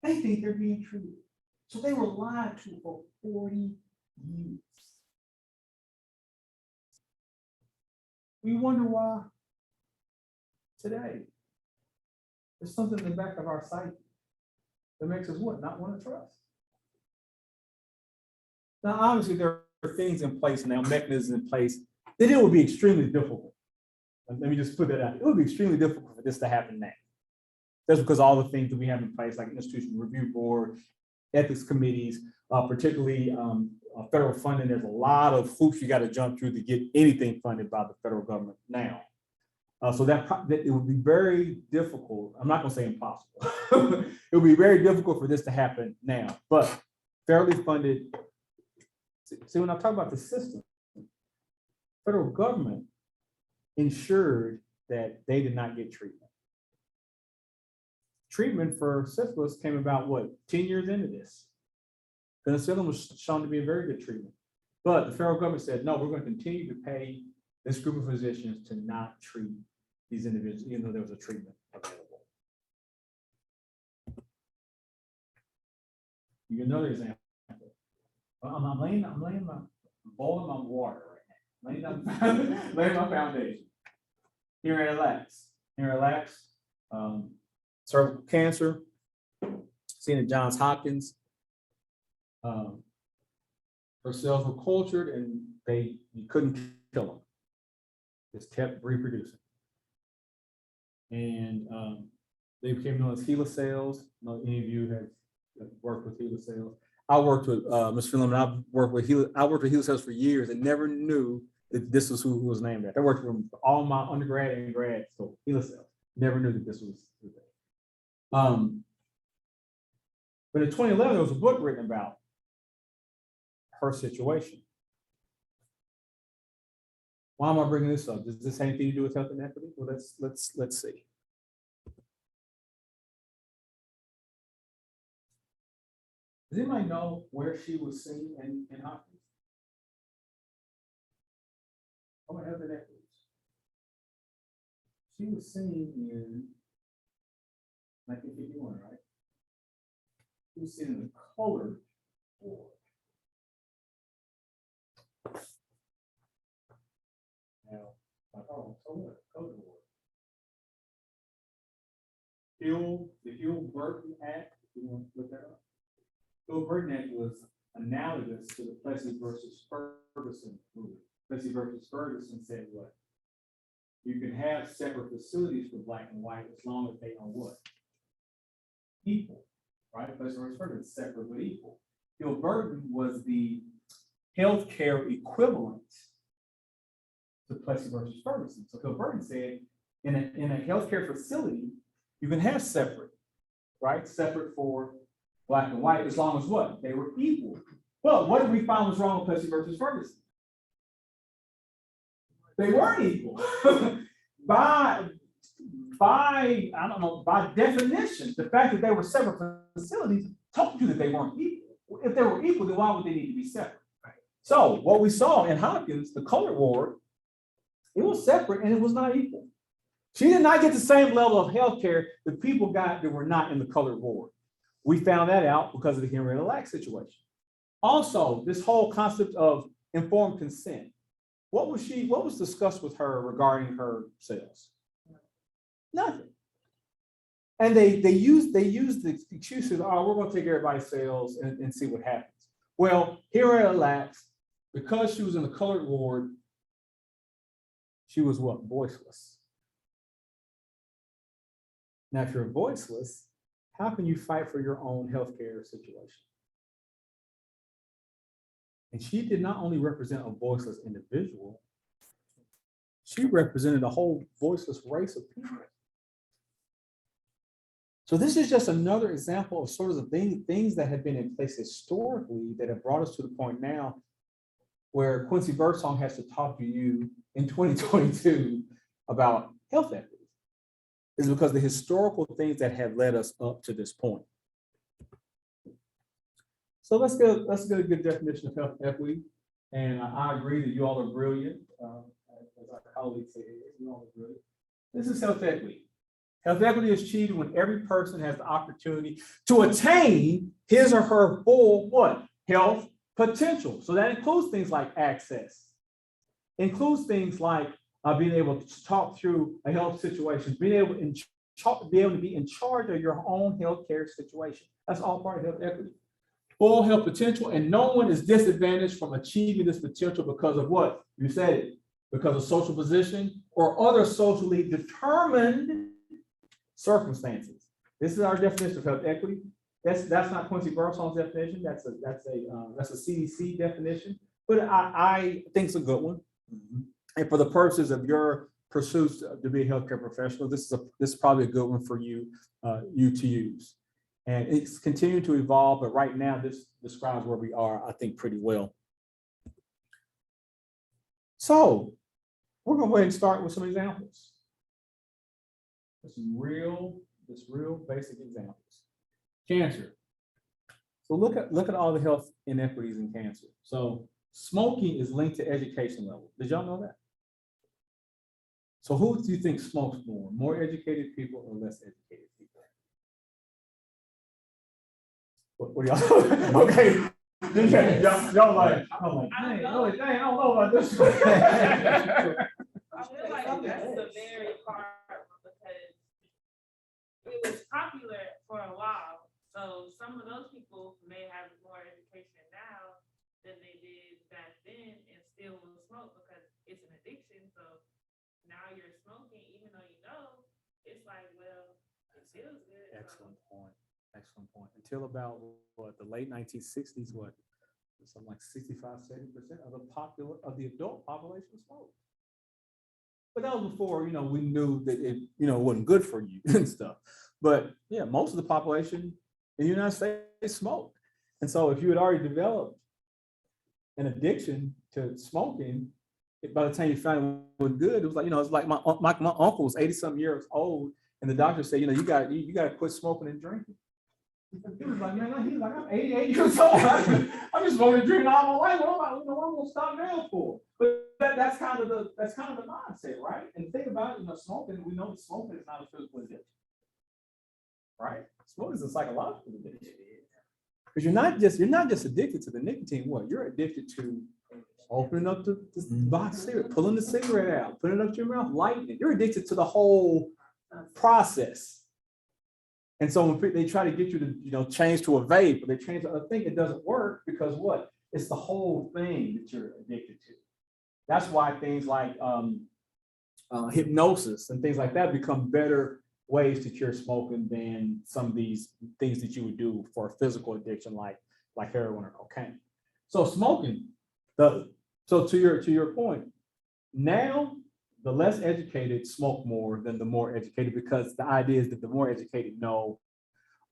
They think they're being treated. So they were lied to for 40 years. We wonder why today there's something in the back of our psyche that makes us what? Not want to trust. Now, obviously, there are things in place now, mechanisms in place, that it would be extremely difficult. Let me just put that out. It would be extremely difficult for this to happen now. That's because all the things that we have in place, like Institutional Review Board, ethics committees, particularly federal funding, there's a lot of hoops you got to jump through to get anything funded by the federal government now. So that it would be very difficult. I'm not going to say impossible. It would be very difficult for this to happen now, but fairly funded. See, when I talk about the system, federal government ensured that they did not get treatment. Treatment for syphilis came about, what, 10 years into this? Penicillin was shown to be a very good treatment. But the federal government said, no, we're going to continue to pay this group of physicians to not treat these individuals, even though there was a treatment available. You get another example. I'm laying my bowl in my water right now. Laying my foundation. Here at Relax. Cervical cancer, seen at Johns Hopkins. Her cells were cultured and you couldn't kill them. Just kept reproducing. And they became known as HeLa cells. I know any of you have worked with HeLa cells. I worked with Ms. Fleming. I worked with HeLa cells for years and never knew that this was who was named that. I worked with all my undergrad and grad, so HeLa cells. Never knew that this was but in 2011, there was a book written about her situation. Why am I bringing this up? Does this have anything to do with health inequity? Well, let's see. Does anybody know where she was seen in Hopkins? Oh, health inequities. She was seen in 1951, right? She was seen in the colored ward. Now, so what? Colored ward. The Hill-Burton Act, if you want to look that up. Hill-Burton Act was analogous to the Plessy versus Ferguson ruling. Plessy versus Ferguson said what? You can have separate facilities for black and white as long as they are what? Equal, right? Plessy versus Ferguson, separate but equal. Hill-Burton was the healthcare equivalent to Plessy versus Ferguson. So Hill-Burton said in a healthcare facility, you can have separate, right? Separate for black and white as long as what? They were equal. Well, what did we find was wrong with Plessy versus Ferguson? They weren't equal. by definition, the fact that they were separate facilities told you that they weren't equal. If they were equal, then why would they need to be separate? Right. So what we saw in Hopkins, the colored ward, it was separate and it was not equal. She did not get the same level of health care that people got that were not in the colored ward. We found that out because of the Henrietta Lacks situation. Also, this whole concept of informed consent. What was discussed with her regarding her cells? Nothing. And they used the excuses, oh, we're going to take everybody's cells and see what happens. Well, Henrietta Lacks, because she was in the colored ward, she was what? Voiceless. Now, if you're voiceless, how can you fight for your own healthcare situation? And she did not only represent a voiceless individual, she represented a whole voiceless race of people. So this is just another example of sort of the things that have been in place historically that have brought us to the point now where Quincy Byrdsong has to talk to you in 2022 about health equity. is because the historical things that have led us up to this point. So let's get a good definition of health equity. And I agree that you all are brilliant. As our colleagues say, you all are brilliant. This is health equity. Health equity is achieved when every person has the opportunity to attain his or her full what? Health potential. So that includes things like access, includes things like being able to talk through a health situation, being able to be in charge of your own healthcare situation. That's all part of health equity. Full health potential, and no one is disadvantaged from achieving this potential because of what? You said it, because of social position or other socially determined circumstances. This is our definition of health equity. That's not Quincy Byrdsong's definition. That's a CDC definition, but I think it's a good one. And for the purposes of your pursuits to be a healthcare professional, this is probably a good one for you to use. And it's continuing to evolve, but right now this describes where we are, I think, pretty well. So we're going to go ahead and start with some examples. Some real basic examples. Cancer. So look at all the health inequities in cancer. So smoking is linked to education level. Did y'all know that? So who do you think smokes more educated people or less educated people? What do y'all? Okay. Y'all like, I'm like, dang, I don't know about this. I feel like that's the very hard one because it was popular for a while. So some of those people may have more education now than they did back then and still will smoke because it's an addiction. So now you're smoking, even though you know, it's like, well, it feels good. Excellent point. Excellent point. Until about the late 1960s, something like 65–70% of the adult population smoked. But that was before, we knew that it, wasn't good for you and stuff. But yeah, most of the population in the United States smoked. And so if you had already developed an addiction to smoking, by the time you found it was good, it was like, it's like my uncle was 80-something years old, and the doctor said, you got to quit smoking and drinking. He was like, man, he's like, I'm 88 years old. I'm just smoking and drinking all my life. What am I going to stop now for? But that's kind of the mindset, right? And think about it, smoking. We know that smoking is not a physical addiction, right? Smoking is a psychological addiction. Because you're not just addicted to the nicotine. What? You're addicted to opening up the box of cigarette, pulling the cigarette out, putting it up to your mouth, lighting it. You're addicted to the whole process. And so when they try to get you to, change to a vape, or they change to a thing, it doesn't work because what? It's the whole thing that you're addicted to. That's why things like hypnosis and things like that become better ways to cure smoking than some of these things that you would do for a physical addiction like heroin or cocaine. So smoking, so to your point, now the less educated smoke more than the more educated, because the idea is that the more educated know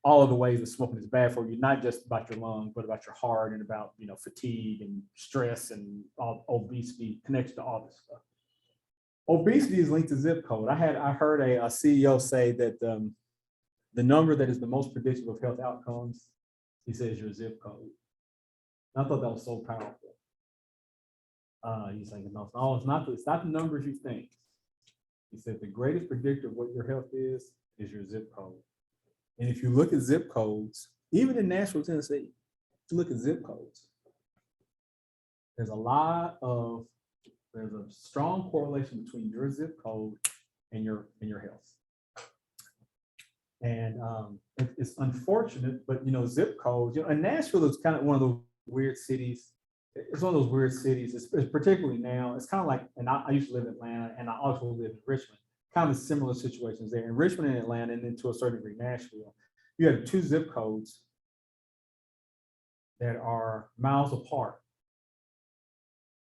all of the ways that smoking is bad for you, not just about your lungs, but about your heart and about, fatigue and stress and all obesity connected to all this stuff. Obesity is linked to zip code. I heard a CEO say that the number that is the most predictive of health outcomes, he says, your zip code. And I thought that was so powerful. He's like, no, it's not the numbers you think. He said the greatest predictor of what your health is your zip code. And if you look at zip codes, even in Nashville, Tennessee, if you look at zip codes, there's a strong correlation between your zip code and your health. And it's unfortunate, but zip codes, and Nashville is kind of one of those weird cities. It's one of those weird cities, it's particularly now. It's kind of like, and I used to live in Atlanta, and I also live in Richmond, kind of similar situations there. In Richmond and Atlanta, and then to a certain degree, Nashville, you have two zip codes that are miles apart.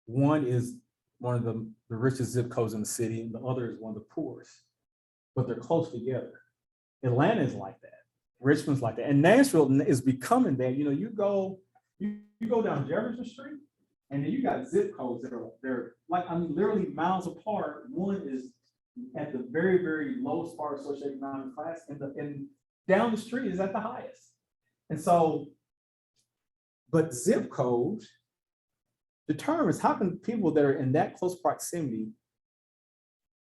One is one of the richest zip codes in the city, and the other is one of the poorest, but they're close together. Atlanta is like that. Richmond's like that. And Nashville is becoming that. You go down Jefferson Street, and then you got zip codes that are, they're like, literally miles apart. One is at the very, very lowest part of socioeconomic class, and down the street is at the highest. And so, but zip code determines how can people that are in that close proximity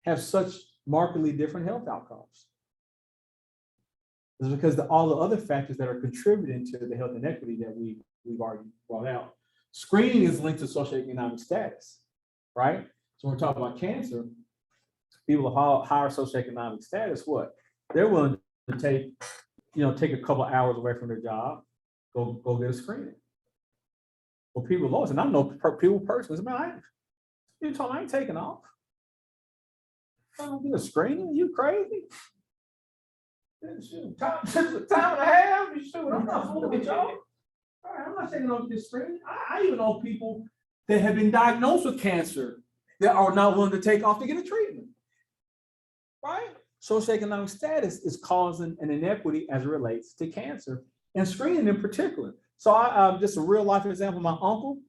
have such markedly different health outcomes. It's because all the other factors that are contributing to the health inequity that we've already brought out. Screening is linked to socioeconomic status, right? So when we're talking about cancer, people of higher socioeconomic status, what? They're willing to take a couple of hours away from their job, go get a screening. Well, people lost, and I know people personally, man, I ain't taking off. I don't get a screening. You crazy? Time and a half. Shoot, I'm not fooling with y'all. All right, I'm not taking off this screening. I even know people that have been diagnosed with cancer that are not willing to take off to get a treatment. Right? Socioeconomic status is causing an inequity as it relates to cancer and screening in particular. So I just a real life example, my uncle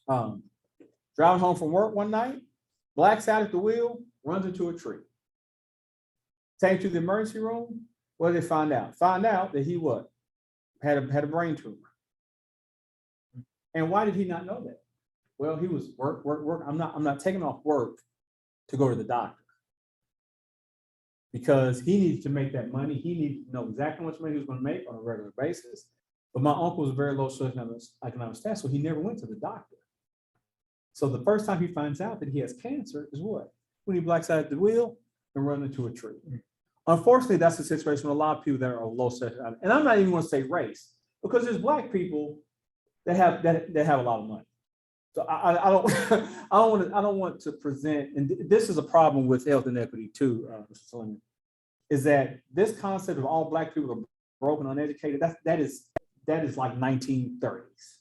driving home from work one night, blacks out at the wheel, runs into a tree. Take to the emergency room. What did they find out? Find out that he what? Had a brain tumor. And why did he not know that? Well, he was work. I'm not taking off work to go to the doctor. Because he needed to make that money. He needed to know exactly how much money he was going to make on a regular basis. But my uncle was very low socioeconomic status, so he never went to the doctor. So the first time he finds out that he has cancer is what? When he blacks out at the wheel and runs into a tree. Unfortunately, that's the situation with a lot of people that are low socioeconomic. And I'm not even going to say race, because there's black people that have a lot of money. So I don't want to present, and this is a problem with health inequity too, Mr. Fleming, is that this concept of all black people are broken, uneducated, that is like 1930s.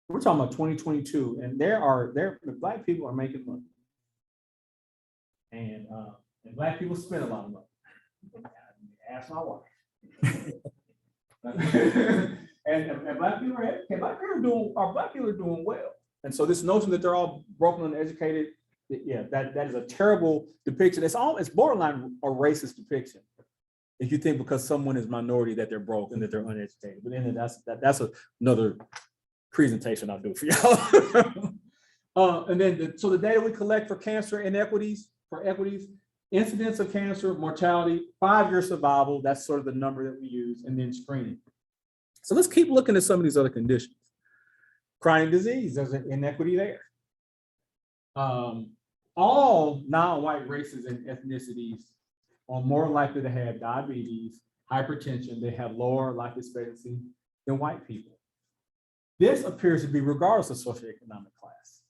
We're talking about 2022, and the black people are making money. And black people spend a lot of money. Ask my wife. And black people are educated. Black people are doing well. And so this notion that they're all broken and uneducated, yeah, that is a terrible depiction. It's borderline a racist depiction. If you think because someone is minority that they're broke and that they're uneducated. But then that's another presentation I'll do for y'all. And then so the data we collect for cancer inequities, incidence of cancer, mortality, 5-year survival, that's sort of the number that we use, and then screening. So let's keep looking at some of these other conditions. Chronic disease, there's an inequity there. All non-white races and ethnicities are more likely to have diabetes, hypertension, they have lower life expectancy than white people. This appears to be regardless of socioeconomic class.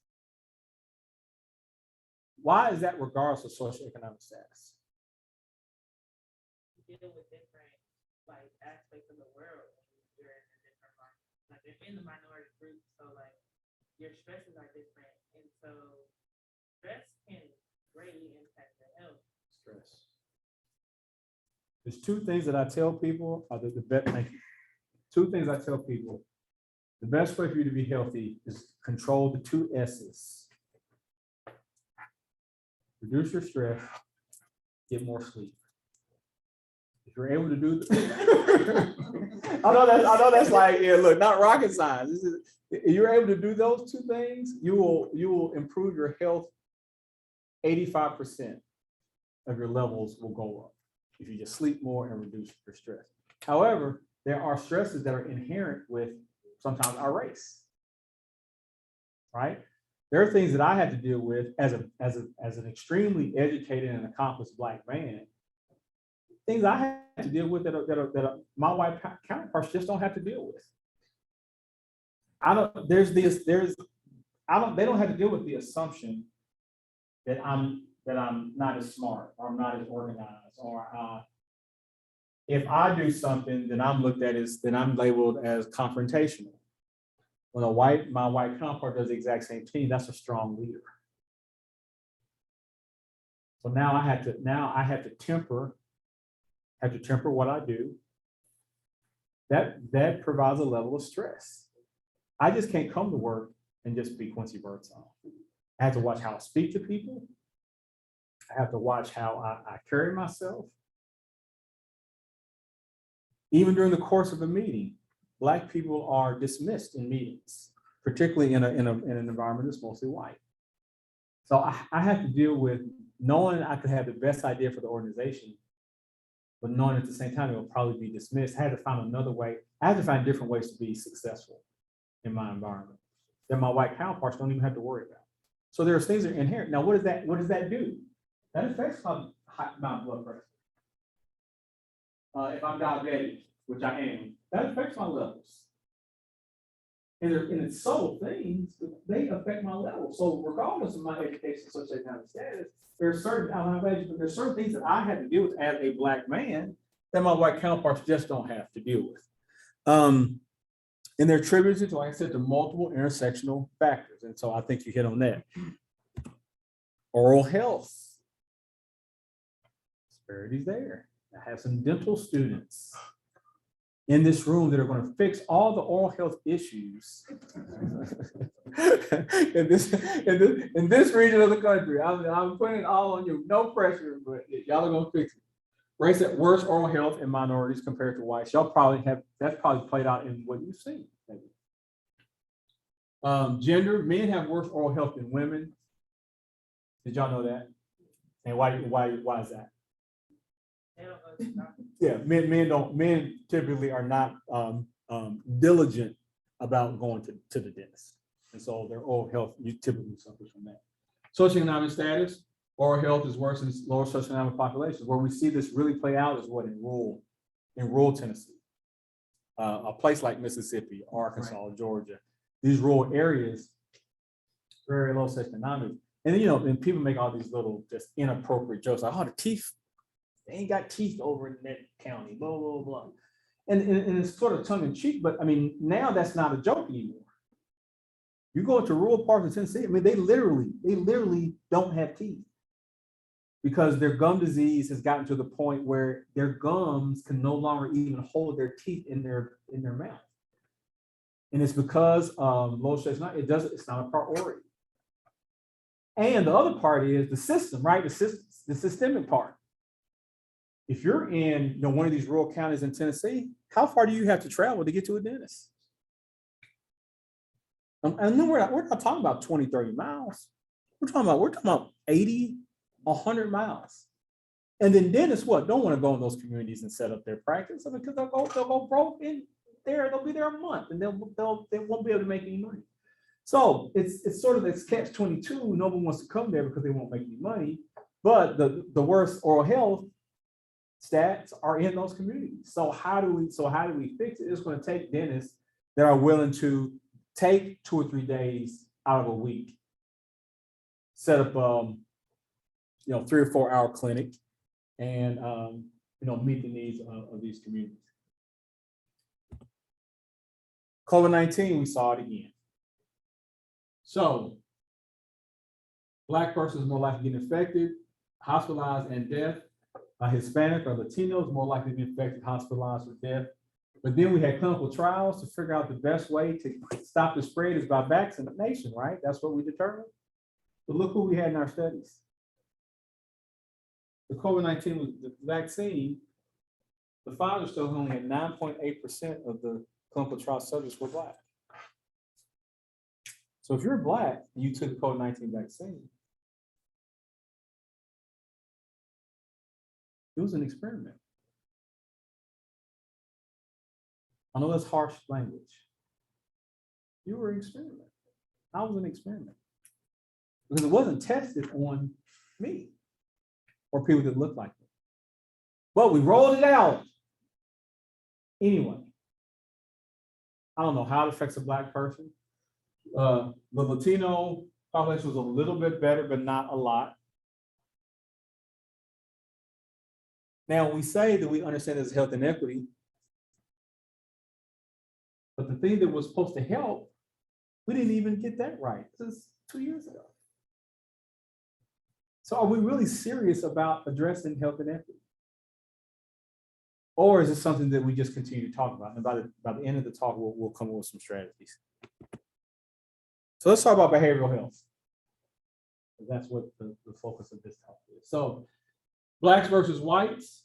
Why is that regardless of socioeconomic status? You deal with different aspects of the world when you're in a different market. Like if in the minority group, so your stresses are different. And so stress can greatly impact your health. Stress. There's two things that I tell people two things I tell people. The best way for you to be healthy is control the 2 S's. Reduce your stress, get more sleep. If you're able to do I know that's like, yeah, look, not rocket science. If you're able to do those 2 things, you will improve your health. 85% of your levels will go up if you just sleep more and reduce your stress. However, there are stresses that are inherent with sometimes our race, right? There are things that I had to deal with as an extremely educated and accomplished Black man. Things I had to deal with that are my white counterparts just don't have to deal with. They don't have to deal with the assumption that I'm not as smart or I'm not as organized, or if I do something, then I'm labeled as confrontational. When my white counterpart does the exact same thing, that's a strong leader. So now I have to temper what I do. That provides a level of stress. I just can't come to work and just be Quincy Byrdsong. I have to watch how I speak to people. I have to watch how I carry myself. Even during the course of a meeting, Black people are dismissed in meetings, particularly in an environment that's mostly white. So I have to deal with knowing I could have the best idea for the organization, but knowing at the same time it will probably be dismissed. I had to find another way. I had to find different ways to be successful in my environment that my white counterparts don't even have to worry about. So there's things that are inherent. Now, what does that do? That affects my blood pressure. If I'm diabetic, which I am, that affects my levels. And it's subtle things, but they affect my levels. So regardless of my education, socioeconomic status, there's certain things that I have to deal with as a Black man that my white counterparts just don't have to deal with. And they're attributed to, like I said, to multiple intersectional factors. And so I think you hit on that. Oral health. Disparities there. I have some dental students in this room that are going to fix all the oral health issues in this region of the country. I'm putting it all on you, no pressure, but y'all are going to fix it. Race at worse oral health in minorities compared to whites. Y'all probably have, that's probably played out in what you've seen. Gender, men have worse oral health than women. Did y'all know that? And why is that? Yeah, men typically are not diligent about going to the dentist. And so their oral health typically suffers from that. Socioeconomic status, oral health is worse in lower socioeconomic populations. Where we see this really play out is what in rural Tennessee, a place like Mississippi, Arkansas, right. Georgia, these rural areas, very low socioeconomic. And then, and people make all these little just inappropriate jokes like, oh, the teeth, they ain't got teeth over in that county, blah, blah, blah. And it's sort of tongue in cheek, but I mean, now that's not a joke anymore. You go into rural parts of Tennessee, I mean, they literally don't have teeth because their gum disease has gotten to the point where their gums can no longer even hold their teeth in their mouth. And it's because low stress, it's not a priority. And the other part is the system, right? The systemic part. If you're in one of these rural counties in Tennessee, how far do you have to travel to get to a dentist? And then we're not talking about 20, 30 miles. We're talking about 80, 100 miles. And then dentists don't want to go in those communities and set up their practice because they'll go broke in there. They'll be there a month and they won't be able to make any money. So it's sort of this catch-22. No one wants to come there because they won't make any money. But the worst oral health stats are in those communities. So how do we fix it? It's going to take dentists that are willing to take 2 or 3 days out of a week, set up 3 or 4 hour clinic, and meet the needs of these communities. COVID-19, we saw it again. So Black persons more likely to get infected, hospitalized, and death. Hispanic or Latinos more likely to be infected, hospitalized, or death. But then we had clinical trials to figure out the best way to stop the spread is by vaccination, right? That's what we determined. But look who we had in our studies. The COVID-19 was the vaccine. The Pfizer study only had 9.8% of the clinical trial subjects were Black. So if you're Black and you took the COVID-19 vaccine, it was an experiment. I know that's harsh language. You were an experiment. I was an experiment. Because it wasn't tested on me or people that looked like me. But we rolled it out. Anyway, I don't know how it affects a Black person. The Latino population was a little bit better, but not a lot. Now, we say that we understand there's health inequity, but the thing that was supposed to help, we didn't even get that right. This is 2 years ago. So are we really serious about addressing health inequity? Or is it something that we just continue to talk about? And by the end of the talk, we'll come up with some strategies. So let's talk about behavioral health. because that's what the focus of this talk is. So blacks versus whites.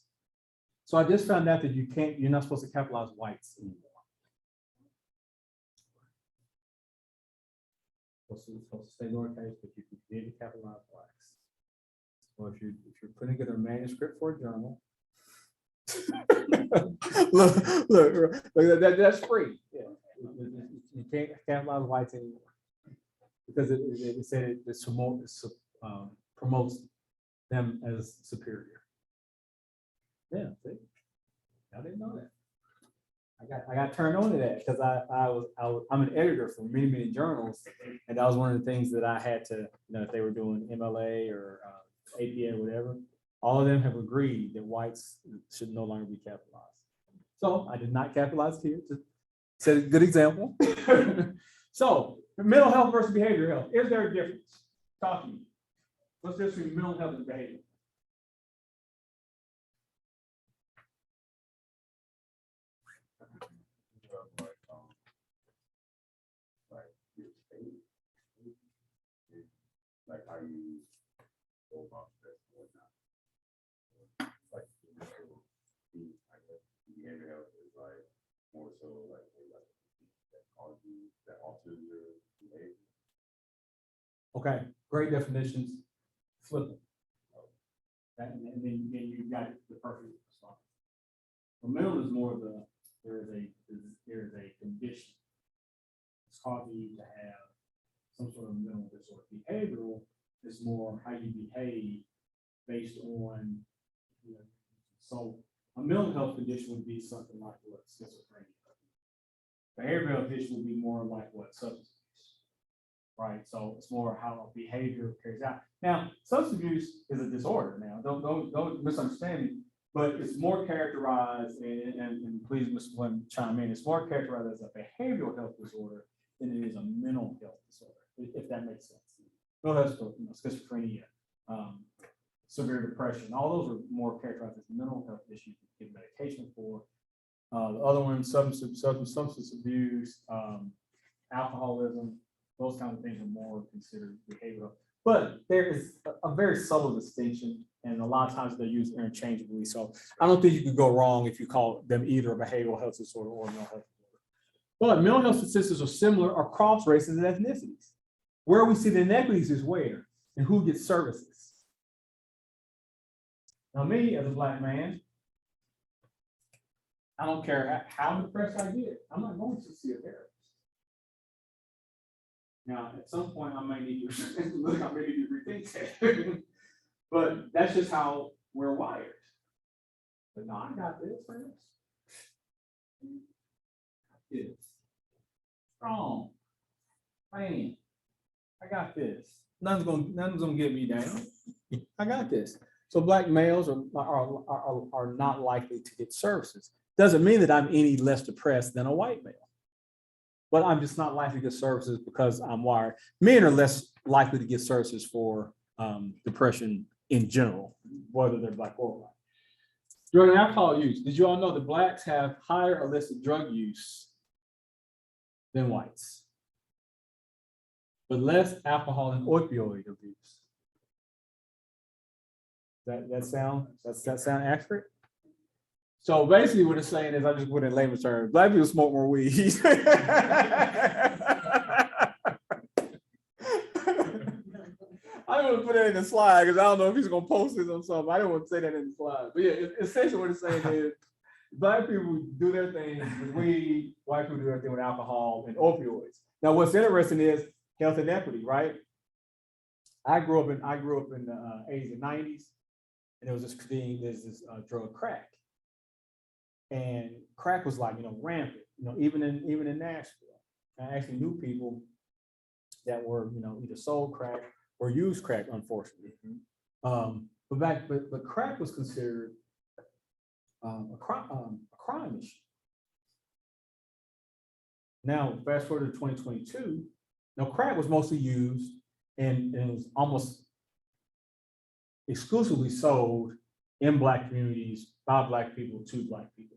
So I just found out that you're not supposed to capitalize whites anymore. Supposed to stay lowercase, but you can capitalize blacks. Or if you're putting together a manuscript for a journal, look, that's free. Yeah. You can't capitalize whites anymore because it said it promotes them as superior. Yeah, see, I didn't know that. I got turned on to that because I'm an editor for many journals, and that was one of the things that I had to, if they were doing MLA or APA or whatever, all of them have agreed that whites should no longer be capitalized. So I did not capitalize here to set a good example. So mental health versus behavioral health, is there a difference? Talk to me. What's the difference between mental health and behavior? Like how you go about stress and whatnot. Like, I guess behavioral health is like more so like that causes you, that alters your behavior. Okay, great definitions. Flip it. And then you got the perfect response. The mental is more of there is a condition. It's causing you to have some sort of mental disorder. Behavioral is more how you behave based on, so a mental health condition would be something like what schizophrenia. Behavioral condition would be more like what substance abuse, right? So it's more how behavior carries out. Now, substance abuse is a disorder. Now, don't misunderstand me, but it's more characterized, and please, Mr. Flynn, chime in. It's more characterized as a behavioral health disorder than it is a mental health disorder, if that makes sense. Mental health disorder, schizophrenia, severe depression, all those are more characterized as mental health issues you get medication for. The other ones, substance abuse, alcoholism, those kinds of things are more considered behavioral. But there is a very subtle distinction, and a lot of times they're used interchangeably. So I don't think you could go wrong if you call them either a behavioral health disorder or a mental health disorder. But mental health statistics are similar across races and ethnicities. Where we see the inequities is where and who gets services. Now, me as a Black man, I don't care how depressed I get, I'm not going to see a therapist. Now, at some point, I may need to rethink that. But that's just how we're wired. But no, I got this, friends. This. Strong. Man, I got this. Nothing's gonna get me down. I got this. So Black males are not likely to get services. Doesn't mean that I'm any less depressed than a white male. But I'm just not likely to get services because I'm wired. Men are less likely to get services for depression in general, whether they're Black or white. Drug and alcohol use. Did you all know that Blacks have higher illicit drug use than whites, but less alcohol and opioid abuse? That sound accurate? So basically what it's saying is, I just put it in layman's terms, Black people smoke more weed. I don't want to put that in the slide because I don't know if he's gonna post this on something. I don't want to say that in the slide. But yeah, essentially what it's saying is Black people do their thing with weed, white people do their thing with alcohol and opioids. Now what's interesting is health inequity, right? I grew up in the 80s and 90s, and there was this thing, there's this drug crack. And crack was like, rampant, even in Nashville. I actually knew people that were, either sold crack or used crack, unfortunately. But crack was considered a crime issue. Now, fast forward to 2022, now crack was mostly used and it was almost exclusively sold in Black communities by Black people to Black people.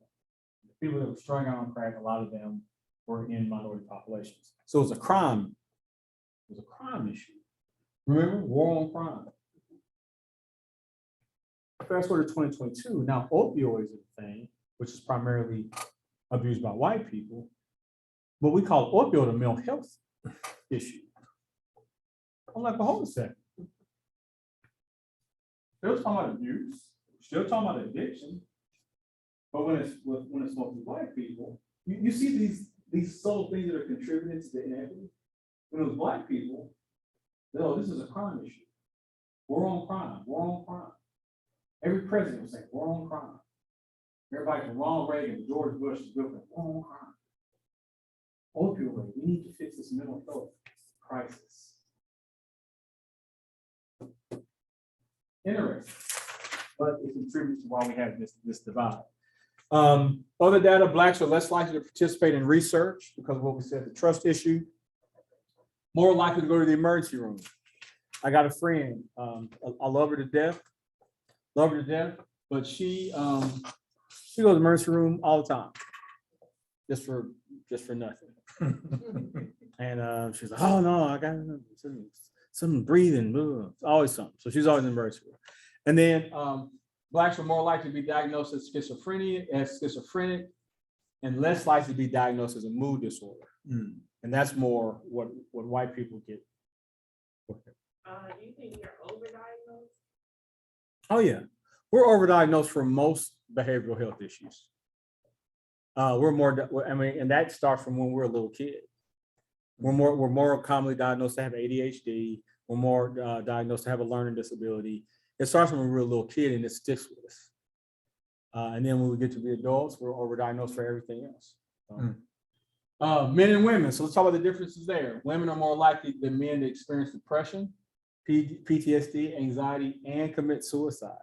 The people that were strung out on crack, a lot of them were in minority populations. So it was a crime issue. Remember, war on crime. Fast forward to 2022, now opioids are the thing, which is primarily abused by white people, but we call opioid a mental health issue. I'm like, but hold a second. Still talking about abuse, still talking about addiction, but when it's mostly white people, you see these subtle things that are contributing to the inequity. When it was black people, no, this is a crime issue. War on crime, war on crime. Every president was saying war on crime. Everybody from Ronald Reagan, George Bush, is building war on crime. Opioid, we need to fix this mental health crisis. Interesting, but it contributes to why we have this divide. Other data, Blacks are less likely to participate in research because of what we said, the trust issue. More likely to go to the emergency room. I got a friend, I love her to death, but she goes to the emergency room all the time, just for nothing. And she's like, oh no, I got some breathing, always something. So she's always in the emergency room. And then Blacks are more likely to be diagnosed as schizophrenic, and less likely to be diagnosed as a mood disorder. And that's more what white people get. Do you think you're overdiagnosed? Oh yeah, we're overdiagnosed for most behavioral health issues. We're more, I mean, and that starts from when we're a little kid. We're more commonly diagnosed to have ADHD. We're more diagnosed to have a learning disability. It starts when we're a little kid and it sticks with us. And then when we get to be adults, we're overdiagnosed for everything else. Men and women. So let's talk about the differences there. Women are more likely than men to experience depression, PTSD, anxiety, and commit suicide.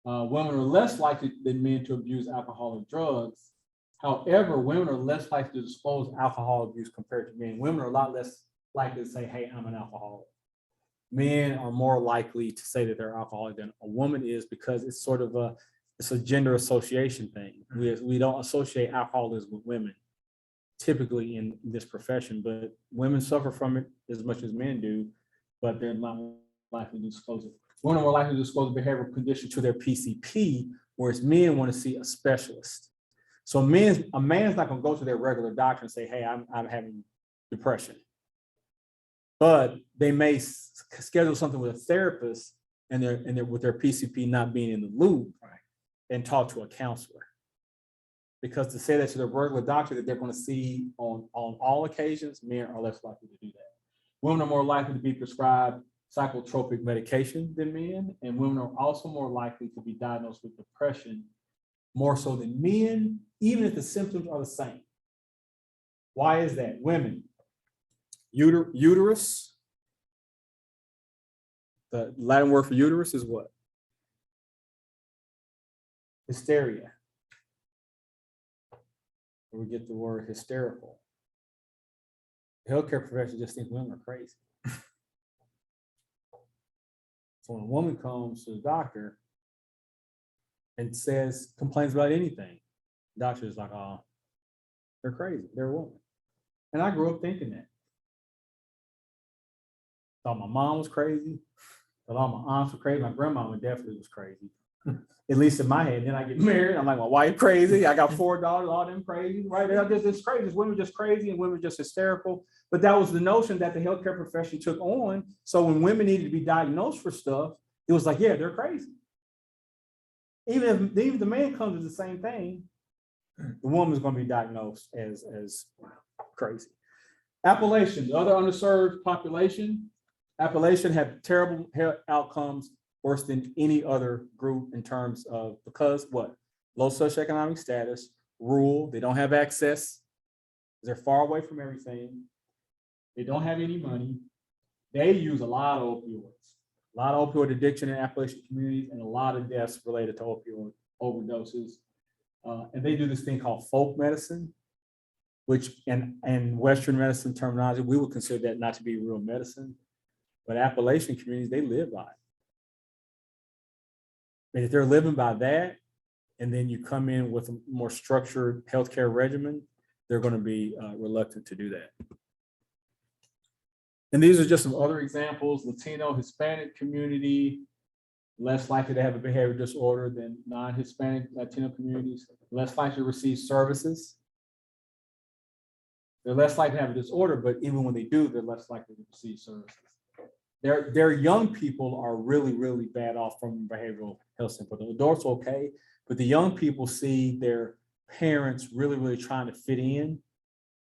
Women are less likely than men to abuse alcohol and drugs. However, women are less likely to disclose alcohol abuse compared to men. Women are a lot less likely to say, hey, I'm an alcoholic. Men are more likely to say that they're alcoholic than a woman is, because it's sort of a gender association thing. We don't associate alcoholism with women typically in this profession, but women suffer from it as much as men do, but they're not likely to disclose it. Women are more likely to disclose a behavioral condition to their PCP, whereas men want to see a specialist. So a man's not going to go to their regular doctor and say, hey, I'm having depression. But they may schedule something with a therapist and they're with their PCP not being in the loop, and talk to a counselor. Because to say that to their regular doctor that they're going to see on all occasions, men are less likely to do that. Women are more likely to be prescribed psychotropic medication than men, and women are also more likely to be diagnosed with depression more so than men, even if the symptoms are the same. Why is that? Women, uterus, the Latin word for uterus is what? Hysteria. We get the word hysterical. The healthcare profession just thinks women are crazy. So when a woman comes to the doctor and complains about anything, the doctor is like, oh, they're crazy, they're a woman. And I grew up thinking that. Thought my mom was crazy, thought all my aunts were crazy, my grandmama definitely was crazy. At least in my head. Then I get married, I'm like, my wife crazy, I got 4 daughters, all them crazy, right? They're just crazy. Women just crazy and women just hysterical. But that was the notion that the healthcare profession took on. So when women needed to be diagnosed for stuff, it was like, yeah, they're crazy. Even if the man comes with the same thing, the woman's going to be diagnosed as crazy. Appalachian, the other underserved population, Appalachian had terrible health outcomes, worse than any other group in terms of, because what? Low socioeconomic status, rural, they don't have access, they're far away from everything, they don't have any money, they use a lot of opioid addiction in Appalachian communities, and a lot of deaths related to opioid overdoses. And they do this thing called folk medicine, which in Western medicine terminology, we would consider that not to be real medicine, but Appalachian communities, they live by it. And if they're living by that, and then you come in with a more structured healthcare regimen, they're going to be reluctant to do that. And these are just some other examples. Latino, Hispanic community, less likely to have a behavioral disorder than non-Hispanic Latino communities, less likely to receive services. They're less likely to have a disorder, but even when they do, they're less likely to receive services. Their young people are really, really bad off from behavioral health standpoint. The adults are okay, but the young people see their parents really, really trying to fit in,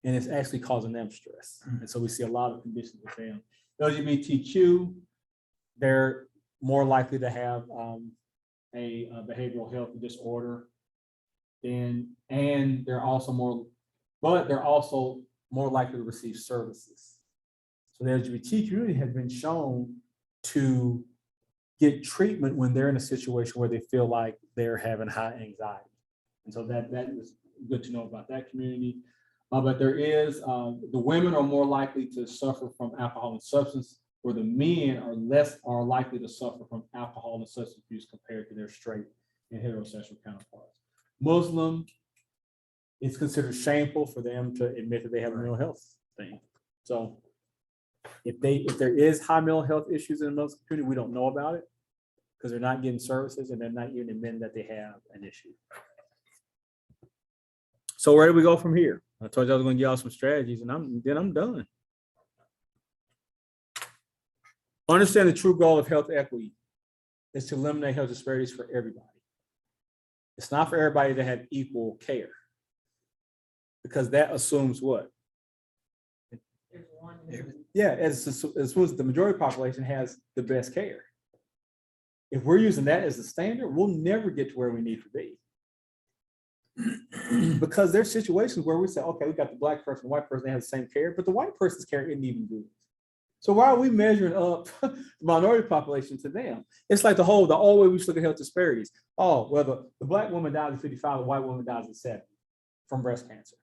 and it's actually causing them stress. And so we see a lot of conditions with them. LGBTQ, they're more likely to have a behavioral health disorder. And they're also more likely to receive services. So the LGBT community has been shown to get treatment when they're in a situation where they feel like they're having high anxiety. And so that is good to know about that community. But there is, the women are more likely to suffer from alcohol and substance, where the men are likely to suffer from alcohol and substance abuse compared to their straight and heterosexual counterparts. Muslim, it's considered shameful for them to admit that they have a mental health thing. So if there is high mental health issues in the Muslim community, we don't know about it because they're not getting services and they're not even admitting that they have an issue. So where do we go from here? I told you I was going to give y'all some strategies, and then I'm done. Understand the true goal of health equity is to eliminate health disparities for everybody. It's not for everybody to have equal care, because that assumes what? There's one. Yeah, as soon as the majority population has the best care. If we're using that as the standard, we'll never get to where we need to be. Because there's situations where we say, okay, we got the black person, the white person, they have the same care, but the white person's care isn't even good. So why are we measuring up the minority population to them? It's like the old way we used to look at health disparities. Oh, well, the black woman dies at 55, the white woman dies at 70 from breast cancer.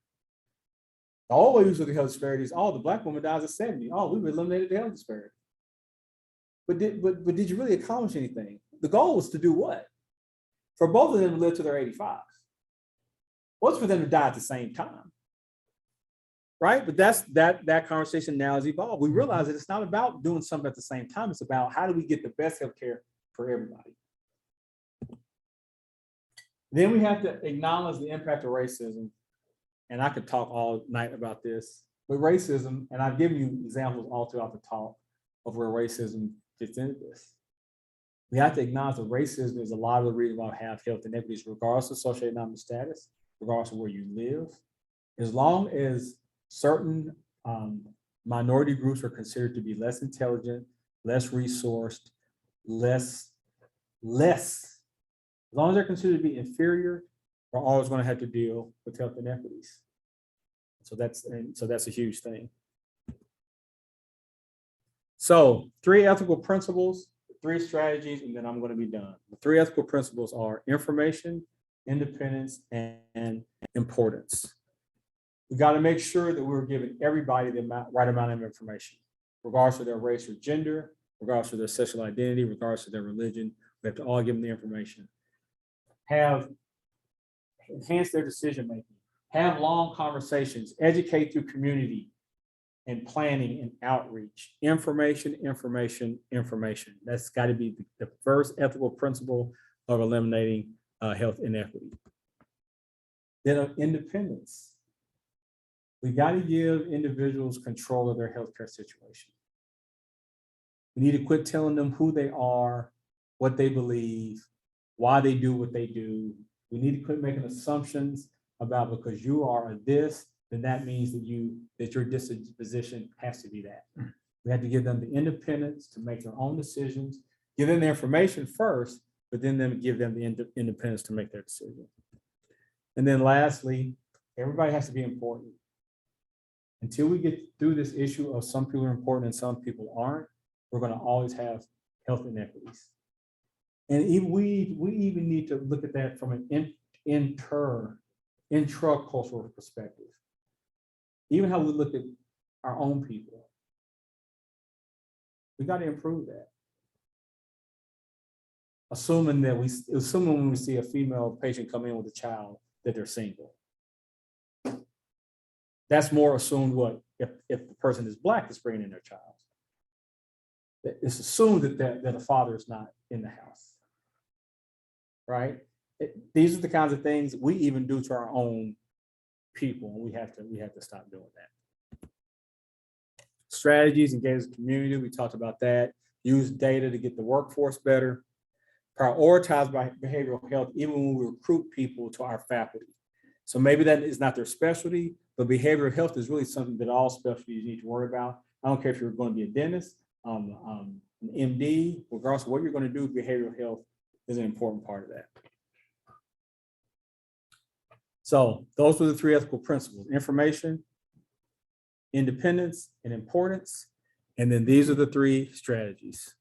The old way we used to look at health disparities, oh, the black woman dies at 70. Oh, we've eliminated the health disparity. But did you really accomplish anything? The goal was to do what? For both of them to live to their 85. What's for them to die at the same time? Right? But that conversation now has evolved. We realize that it's not about doing something at the same time. It's about how do we get the best healthcare for everybody. Then we have to acknowledge the impact of racism. And I could talk all night about this, but racism, and I've given you examples all throughout the talk of where racism fits into this. We have to acknowledge that racism is a lot of the reason why we have health inequities, regardless of socioeconomic status, regardless of where you live. As long as certain minority groups are considered to be less intelligent, less resourced, less, as long as they're considered to be inferior, we're always going to have to deal with health inequities. So that's a huge thing. So 3 ethical principles, 3 strategies, and then I'm going to be done. The 3 ethical principles are information, independence, and importance. We got to make sure that we're giving everybody the right amount of information, regardless of their race or gender, regardless of their sexual identity, regardless of their religion. We have to all give them the information. Enhance their decision making. Have long conversations. Educate through community and planning and outreach. Information, information, information. That's got to be the first ethical principle of eliminating health inequity. Then independence. We got to give individuals control of their healthcare situation. We need to quit telling them who they are, what they believe, why they do what they do. We need to quit making assumptions about because you are this, then that means that your disposition has to be that. We have to give them the independence to make their own decisions, give them the information first, but then give them the independence to make their decision. And then lastly, everybody has to be important. Until we get through this issue of some people are important and some people aren't, we're going to always have health inequities. And we even need to look at that from an intra-cultural perspective. Even how we look at our own people. We got to improve that. Assuming when we see a female patient come in with a child that they're single. That's more assumed what if the person is Black that's bringing in their child. it's assumed that a father is not in the house. Right? These are the kinds of things we even do to our own people, and we have to stop doing that. Strategies, engage the community, we talked about that. Use data to get the workforce better. Prioritize behavioral health even when we recruit people to our faculty. So maybe that is not their specialty, but behavioral health is really something that all specialties need to worry about. I don't care if you're going to be a dentist, an MD, regardless of what you're going to do, behavioral health is an important part of that. So those were the 3 ethical principles: information, independence, and importance. And then these are the 3 strategies.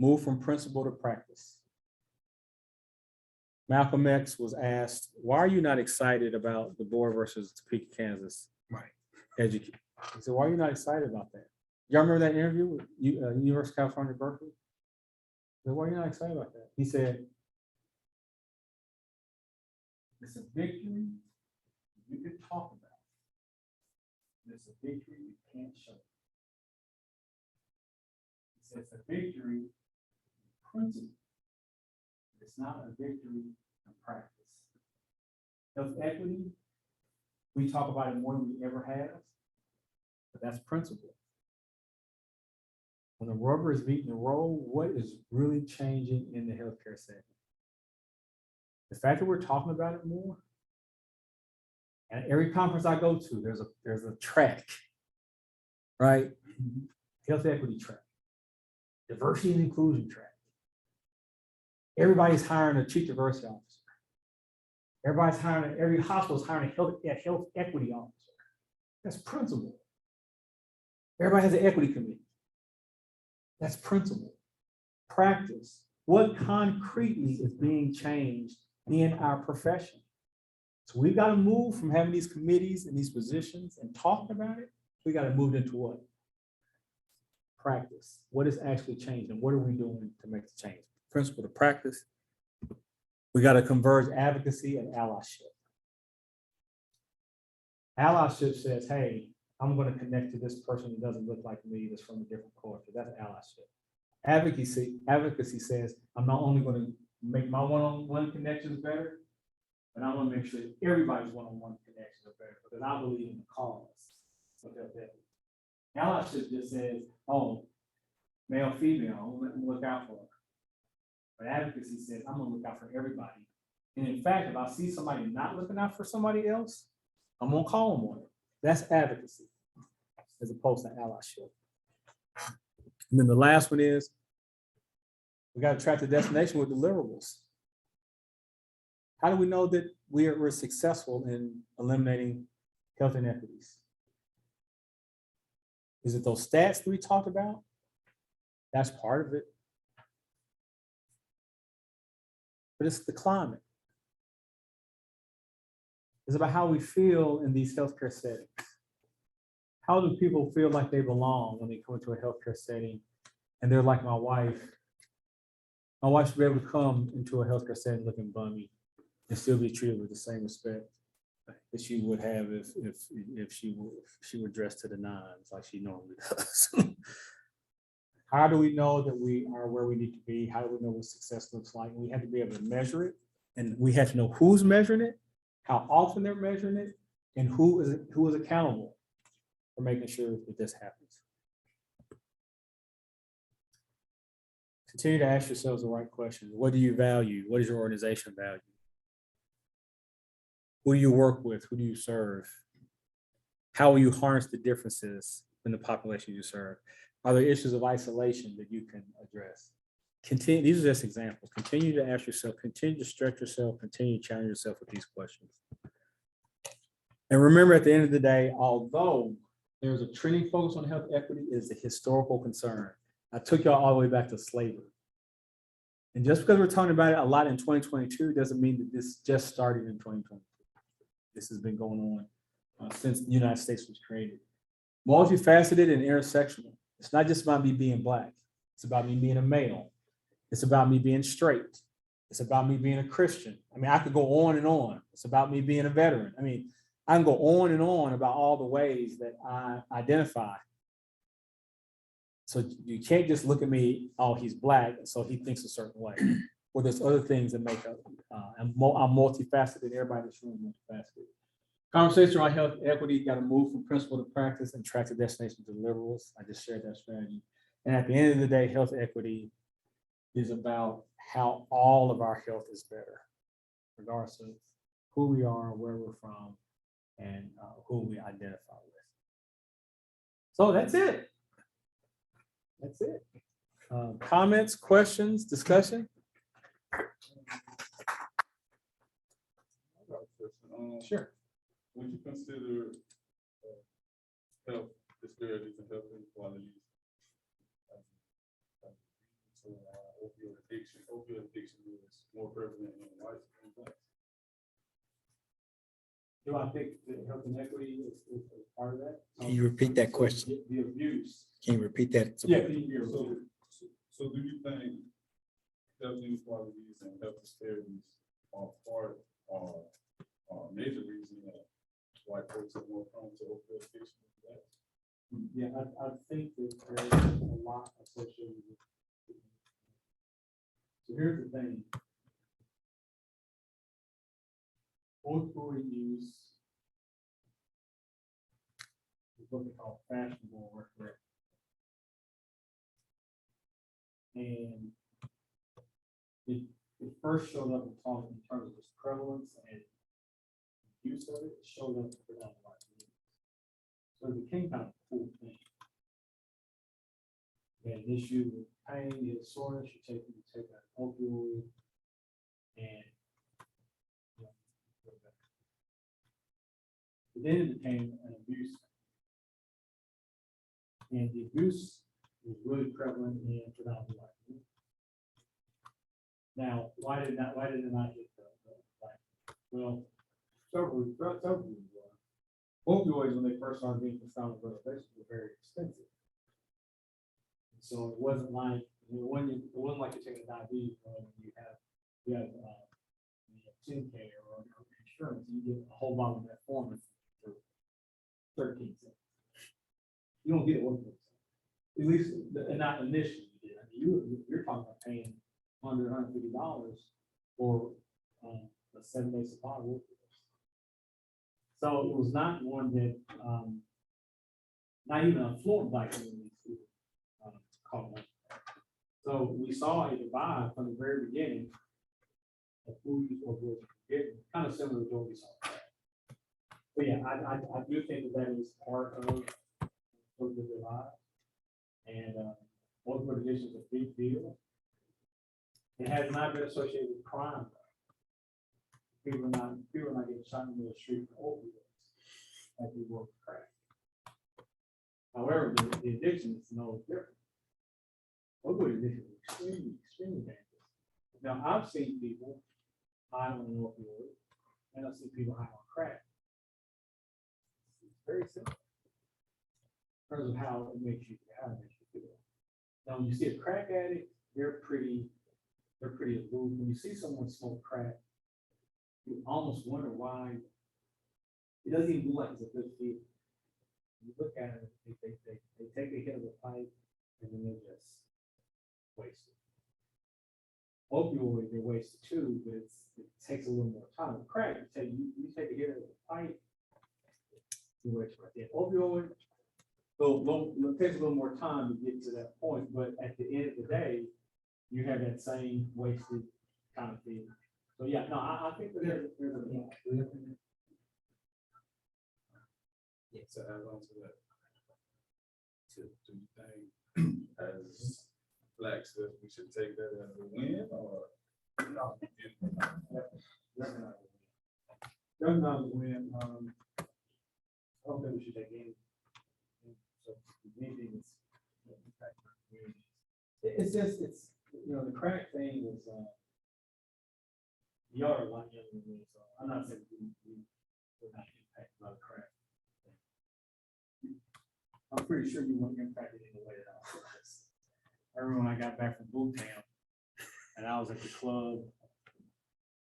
Move from principle to practice. Malcolm X was asked, why are you not excited about the board versus Topeka, Kansas? Right. He said, why are you not excited about that? Y'all remember that interview with University of California, Berkeley? He said, why are you not excited about that? He said, it's a victory you can talk about. It's a victory you can't show. He said, it's a victory in principle. It's not a victory in practice. Health equity, we talk about it more than we ever have, but that's principle. When the rubber is meeting the road, what is really changing in the healthcare setting? The fact that we're talking about it more, and every conference I go to, there's a track, right? Health equity track, diversity and inclusion track. Everybody's hiring a chief diversity officer. Every hospital is hiring a health equity officer. That's principle. Everybody has an equity committee. That's principle. Practice. What concretely is being changed in our profession? So we've got to move from having these committees and these positions and talking about it. We got to move into what? Practice. What is actually changing? What are we doing to make the change? Principle to practice. We got to converge advocacy and allyship. Allyship says, hey, I'm going to connect to this person who doesn't look like me, that's from a different culture. That's allyship. Advocacy says, I'm not only going to make my one-on-one connections better, but I want to make sure that everybody's one-on-one connections are better because I believe in the cause of health equity. Allyship just says, oh, male, female, let me look out for her. But advocacy says, I'm gonna look out for everybody. And in fact, if I see somebody not looking out for somebody else, I'm gonna call them on it. That's advocacy, as opposed to allyship. And then the last one is, we gotta track the destination with deliverables. How do we know that we're successful in eliminating health inequities? Is it those stats that we talked about? That's part of it. But it's the climate. It's about how we feel in these healthcare settings. How do people feel like they belong when they come into a healthcare setting and they're like my wife? My wife should be able to come into a healthcare setting looking bummy and still be treated with the same respect that she would have if she were dressed to the nines like she normally does. How do we know that we are where we need to be? How do we know what success looks like? We have to be able to measure it, and we have to know who's measuring it, how often they're measuring it, and who is accountable for making sure that this happens. Continue to ask yourselves the right questions. What do you value? What does your organization value? Who do you work with? Who do you serve? How will you harness the differences in the population you serve? Are there issues of isolation that you can address? These are just examples. Continue to ask yourself, continue to stretch yourself, continue to challenge yourself with these questions. And remember, at the end of the day, although there's a trending focus on health equity, it is a historical concern. I took y'all all the way back to slavery. And just because we're talking about it a lot in 2022 doesn't mean that this just started in 2022. This has been going on since the United States was created. Multifaceted and intersectional. It's not just about me being Black. It's about me being a male. It's about me being straight. It's about me being a Christian. I mean, I could go on and on. It's about me being a veteran. I mean, I can go on and on about all the ways that I identify. So you can't just look at me, oh, he's black, so he thinks a certain way. Well, there's other things that make up, I'm multifaceted, everybody in this room is multifaceted. Conversation around health equity, got to move from principle to practice and track the destination to deliverables. I just shared that strategy. And at the end of the day, health equity is about how all of our health is better, regardless of who we are, where we're from, and who we identify with. So that's it. That's it. Comments, questions, discussion? Sure. Would you consider health disparities and health inequalities opioid addiction? Opioid addiction is more prevalent in whites than blacks. Do I think that health inequity is part of that? Can you repeat that question? The abuse. Can you repeat that? Yeah. can you hear me? So do you think health inequalities and health disparities are part or major reason that white folks are more prone to opioid addiction than blacks? Yeah, I think that there's a lot associated with it. So here's the thing. Opioid use is what they call fashionable or correct. And it first showed up in terms of its prevalence and use of it, showed up for that white community. So it became kind of a cool thing. You had an issue with pain, you had soreness, you take an opioid, and but then it became an abuse. And the abuse was really prevalent in predominantly white community. Now, why did it not hit the black? Well, several reasons were. Opioids, when they first started being prescribed with regulations, were very expensive. And so it wasn't like you're taking a diabetes drug and you have 10K or insurance, you get a whole bottle of metformin for 13 cents. You don't get it worth it. At least, and not initially. I mean, you're talking about paying $150 for a 7-day supply of opioids. So it was not one that, not even a affluent black community caught on. So we saw a divide from the very beginning of who used opioids, kind of similar to what we saw. But yeah, I do think that is part of the divide. And opioid addiction is a big deal. It has not been associated with crime. People are not getting shot in the street for opioids like we were for crack. However, the addiction is no different. Opioid addiction is extremely, extremely dangerous. Now, I've seen people high on an opioid, and I've seen people high on crack. It's very simple in terms of how it makes you feel. Now, when you see a crack addict, they're pretty aloof. When you see someone smoke crack, you almost wonder why it doesn't even look like it's a good feel. You look at it, they take a hit of the pipe and then they're just wasted. Opioid, they're wasted too, but it takes a little more time. With crack, you take a hit of the pipe, you waste right there. Opioid, it takes a little more time to get to that point, but at the end of the day, you have that same wasted kind of feeling. So yeah, no, I think that there's a To add on to that, do you think as blacks that we should take that as a win or no? Definitely not a win. I don't think we should take any. So anything is impact our communities. It's just the crack thing is y'all are a lot younger than me, so I'm not saying we're not impacted by the crack. I'm pretty sure you weren't impacted in the way that I was. I remember when I got back from boot camp and I was at the club.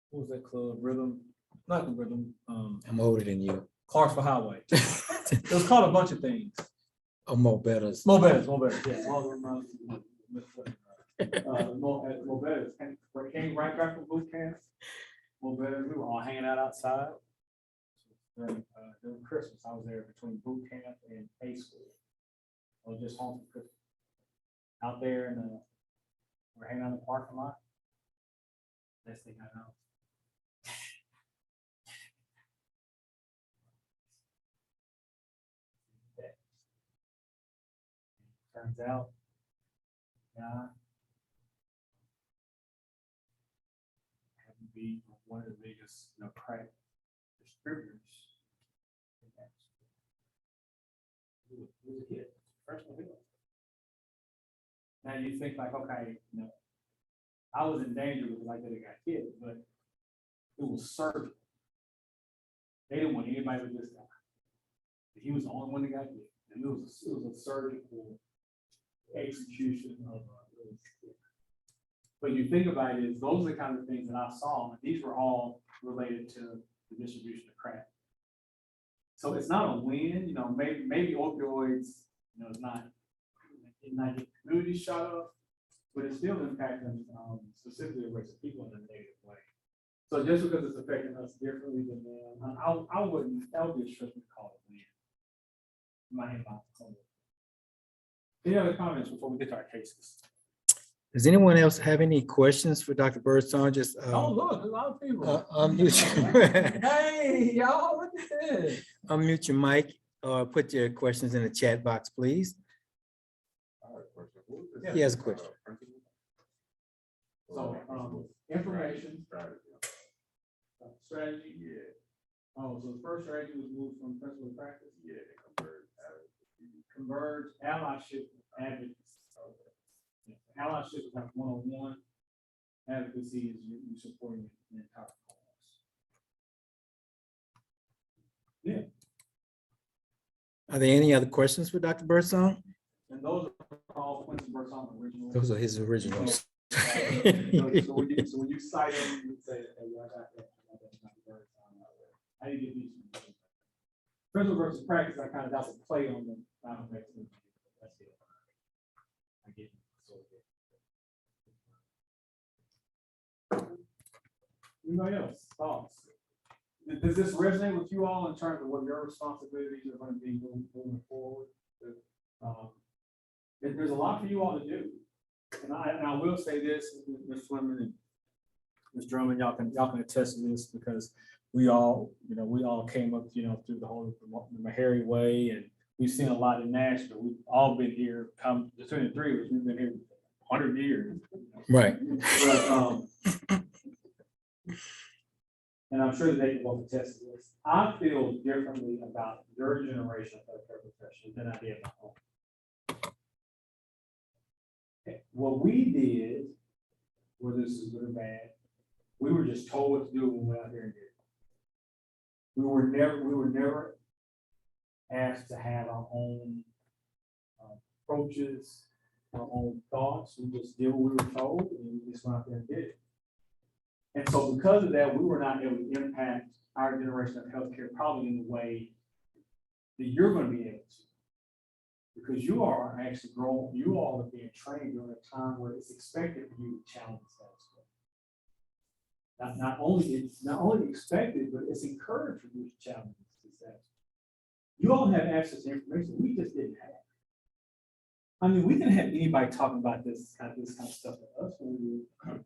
What was that club? Rhythm? Not the Rhythm. I'm older than you. Clarksville Highway. It was called a bunch of things. Oh, more betters. Mobetters, yes. Mobetters, came right back from boot camp. Mobetters, we were all hanging out outside. During Christmas, I was there between boot camp and A school. I was just home for Christmas. Out there and we're hanging out in the parking lot. Next thing I know. Turns out, yeah, happen to be one of the biggest, crack distributors. He was a kid, freshman year. Now you think like, okay, I was in danger because I could have got hit, but it was surgical. They didn't want anybody with this guy. He was the only one that got hit, and it was a surgical execution of but you think about it, is those are the kind of things that I saw, and these were all related to the distribution of crack. So it's not a win, maybe opioids, it's not get the community shut up, but it's still impacting specifically the race of people in a negative way. So just because it's affecting us differently than them, I wouldn't, that would be a stretch to call it a win. My hand on the corner. Any other comments before we get to our cases? Does anyone else have any questions for Dr. Byrdsong? Just Oh, look, a lot of people. unmute Hey, y'all, look at this. unmute your mic or put your questions in the chat box, please. He has a question. So, information. Strategy. Oh, so the first strategy was moved from principal to practice? Converge, allyship, advocacy. Allyship is like one-on-one. Advocacy is you supporting the entire cause. Yeah. Are there any other questions for Dr. Byrdsong? And those are all Quincy Byrdsong original. Those are his originals. So when you cite them, you would say, hey, I got that. I didn't get these. Principle versus practice, that's a play on the. That's it. I get it. Anybody else? Thoughts? Does this resonate with you all in terms of what your responsibilities are going to be moving forward? There's a lot for you all to do. And I will say this, Ms. Fleming and Ms. Drummond, y'all can attest to this because we all came up, through the whole the Meharry way, and we've seen a lot in Nashville. We've all been here, between the three of us, we've been here 100 years. Right. But, and I'm sure that they can both attest to this. I feel differently about your generation of healthcare professionals than I did my own. What we did, whether this is good or bad, we were just told what to do when we went out there and did it. We were never asked to have our own approaches, our own thoughts. We just did what we were told, and we just went out there and did it. And so because of that, we were not able to impact our generation of healthcare probably in the way that you're going to be able to. Because you are actually growing, you all are being trained during a time where it's expected for you to challenge the status quo. Not only expected, but it's encouraged for you to challenge the status quo. You all have access to information we just didn't have. I mean, we didn't have anybody talking about this kind of stuff to us when we were.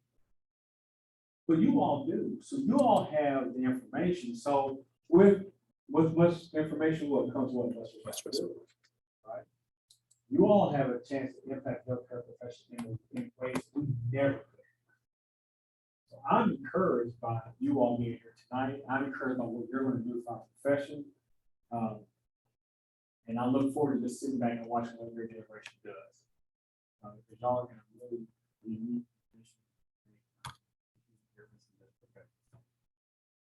But you all do. So you all have the information. So with much information, what comes what much responsibility, right? You all have a chance to impact healthcare professionals in ways we never could. So I'm encouraged by you all being here tonight. I'm encouraged by what you're going to do for our profession. And I look forward to just sitting back and watching what your generation does. Because y'all are going to really unique.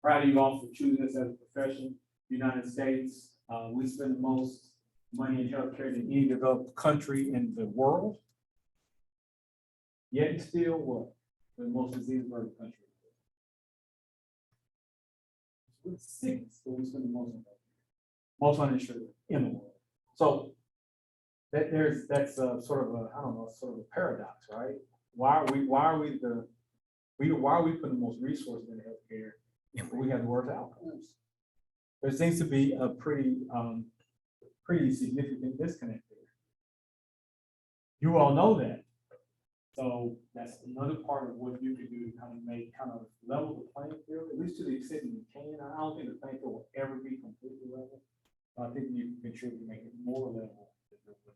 Proud of you all for choosing us as a profession. United States, we spend the most money in healthcare than any developed country in the world. Yet still what? The most disease-burdened country. With sickness, but we spend the most uninsured in the world. So that's sort of a, I don't know, sort of a paradox, right? Why are we putting the most resources in healthcare if we have the worst outcomes? There seems to be a pretty significant disconnect there. You all know that. So that's another part of what you can do to kind of level the playing field, at least to the extent that you can. I don't think the playing field will ever be completely level. But I think you can contribute to make it more level than it would have been.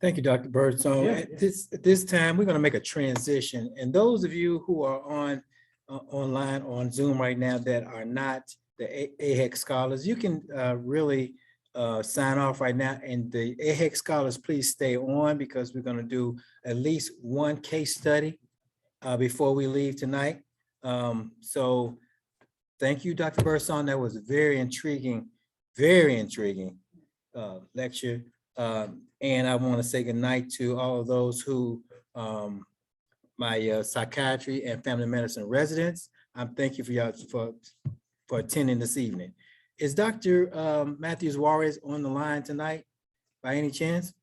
Thank you, Dr. Byrdsong. Yeah, At this time, we're going to make a transition. And those of you who are on online on Zoom right now that are not the AHEC scholars, you can really sign off right now. And the AHEC scholars, please stay on because we're going to do at least one case study before we leave tonight. So thank you, Dr. Byrdsong. That was a very intriguing lecture. And I want to say goodnight to all of those who, my psychiatry and family medicine residents. I'm thank you for y'all for attending this evening. Is Dr. Matthews Juarez on the line tonight by any chance?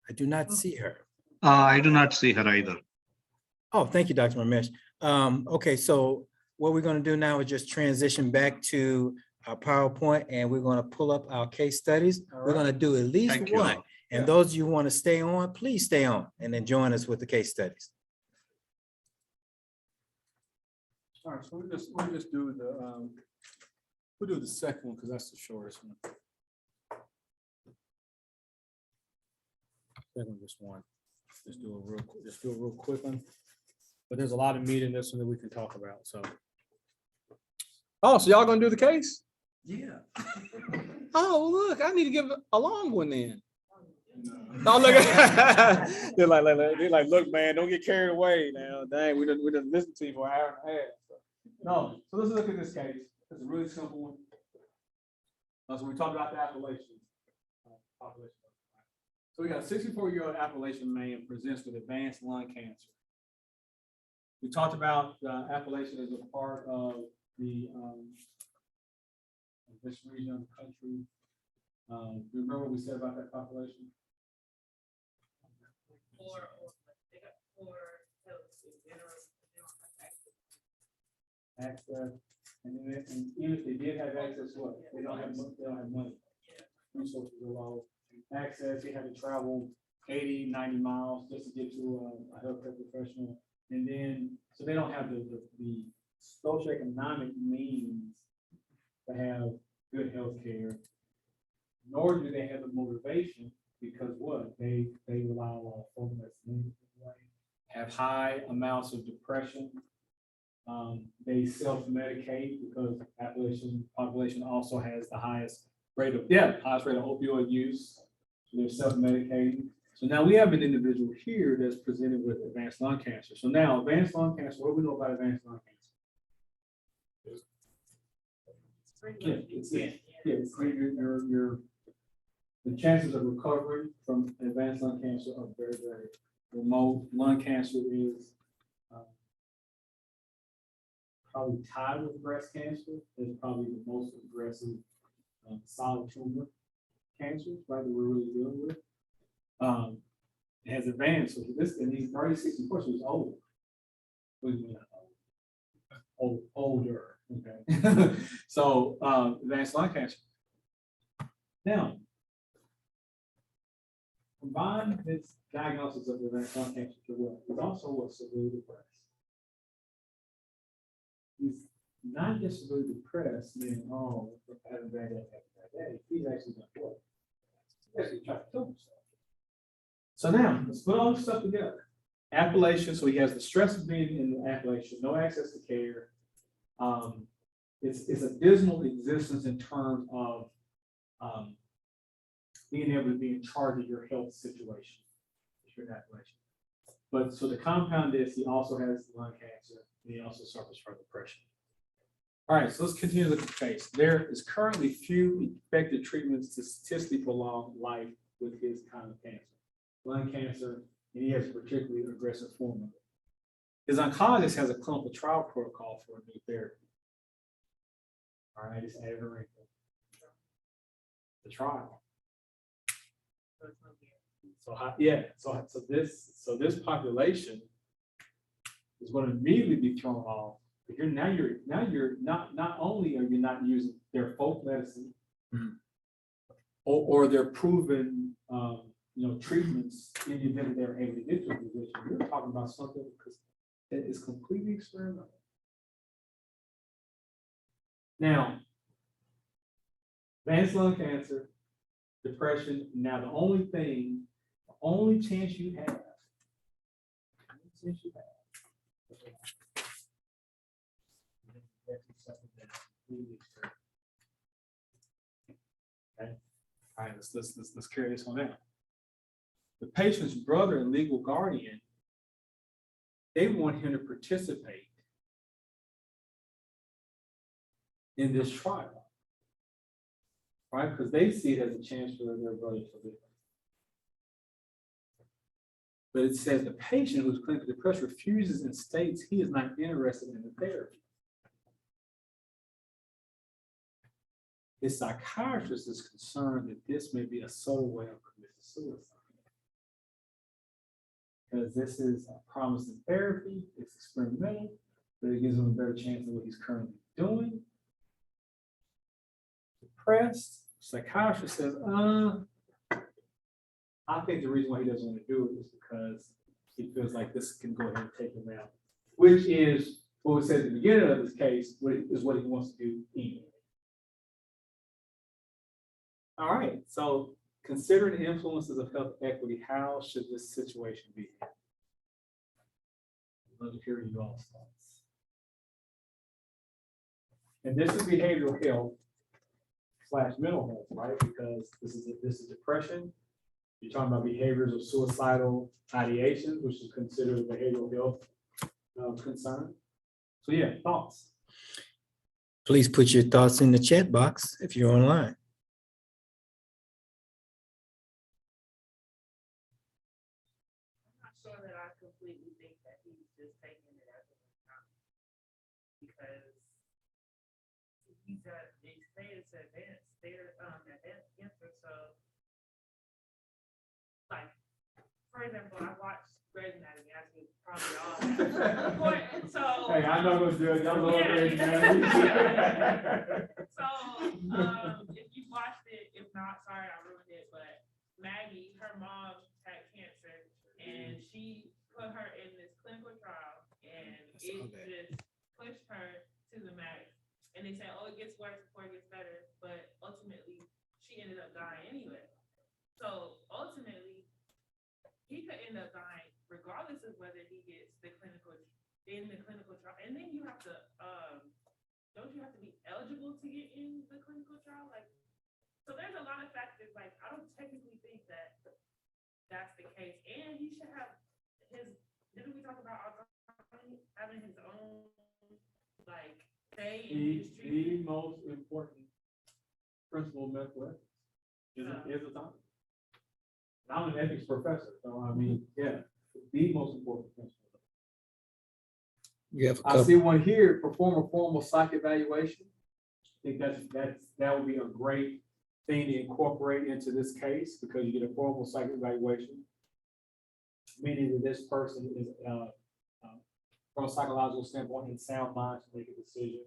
I do not see her. I do not see her either. Oh, thank you, Dr. Ramesh. Okay, so what we're going to do now is just transition back to our PowerPoint, and we're going to pull up our case studies. We're going to do at least Thank you. one. And those of you who want to stay on, please stay on and then join us with the case studies. All right, so we'll just do the second one because that's the shortest one. Second, just one. Just do a real quick one. But there's a lot of meat in this one that we can talk about. So. Oh, so y'all gonna do the case? Yeah. Oh, look, I need to give a long one then. No, look at they're like, look, man, don't get carried away now. Dang, we done listened to you for an hour and a half. No, so let's look at this case. It's a really simple one. So we talked about the Appalachian population. So we got a 64-year-old Appalachian man presents with advanced lung cancer. We talked about Appalachian as a part of this region of the country. Remember what we said about that population? Access, and even if they did have access, what? They don't have money. Resources are low. Access, they had to travel 80, 90 miles just to get to a healthcare professional. And then, so they don't have the socioeconomic means to have good healthcare, nor do they have the motivation because what? They rely on formula, have high amounts of depression. They self-medicate because Appalachian population also has the highest rate of opioid use. So they're self-medicating. So now we have an individual here that's presented with advanced lung cancer. So now advanced lung cancer, what do we know about advanced lung cancer? The chances of recovery from advanced lung cancer are very, very remote. Lung cancer is probably tied with breast cancer. It's probably the most aggressive solid tumor cancers, right, that we're really dealing with. It has advanced. So this, and he's 64, so he's old. Older. Okay. So advanced lung cancer. Now, combine this diagnosis of advanced lung cancer to what? He's also severely depressed. He's not just severely depressed, meaning, oh, having a bad day. He's actually done what? He's actually trying to kill himself. So now, let's put all this stuff together. Appalachian, so he has the stress of being in the Appalachian, no access to care. It's a dismal existence in terms of being able to be in charge of your health situation if you're in Appalachian. But so the compound is he also has lung cancer and he also suffers from depression. All right, so let's continue to look at the case. There is currently few effective treatments to statistically prolong life with his kind of cancer. Lung cancer, and he has a particularly aggressive form of it. His oncologist has a clinical trial protocol for a new therapy. All right, just added a wrinkle. The trial. So this population is going to immediately be thrown off. But you're not only are you not using their folk medicine or their proven treatments in the event that they're able to get to a position. You're talking about something that is completely experimental. Now, advanced lung cancer, depression. Now, the only chance you have, okay. All right, let's carry this one out. The patient's brother and legal guardian, they want him to participate in this trial, right? Because they see it as a chance for their brother to live. But it says the patient who's clinically depressed refuses and states he is not interested in the therapy. His psychiatrist is concerned that this may be a subtle way of committing suicide. Because this is a promising therapy, it's experimental, but it gives him a better chance of what he's currently doing. Depressed, psychiatrist says, I think the reason why he doesn't want to do it is because he feels like this can go ahead and take him out, which is what we said at the beginning of this case, what he wants to do anyway. All right, so considering the influences of health equity, how should this situation be? I'd love to hear you all's thoughts. And this is behavioral health / mental health, right? Because this is depression. You're talking about behaviors of suicidal ideation, which is considered a behavioral health concern. So yeah, thoughts. Please put your thoughts in the chat box if you're online. I'm not sure that I completely think that he's just taking it as an account. Because they say it's advanced cancer, so like, for example, I watched Grey's Anatomy, as we probably all have. And so Hey, I know what's good. Y'all love Grey's Anatomy. So if you watched it, if not, sorry, I ruined it, but Maggie, her mom had cancer, and she put her in this clinical trial, and it just pushed her to the max. And they say, oh, it gets worse before it gets better, but ultimately, she ended up dying anyway. So ultimately, he could end up dying regardless of whether he gets the clinical trial. And then you have to, don't you have to be eligible to get in the clinical trial? Like, so there's a lot of factors. Like, I don't technically think that that's the case. And he should have didn't we talk about autonomy, having his own, like, say in his treatment? The most important principle of medical ethics is autonomy. I'm an ethics professor, so I mean, yeah, the most important principle. You have a I couple. see one here, perform a formal psych evaluation. I think that would be a great thing to incorporate into this case, because you get a formal psych evaluation, meaning that this person is from a psychological standpoint in sound mind to make a decision.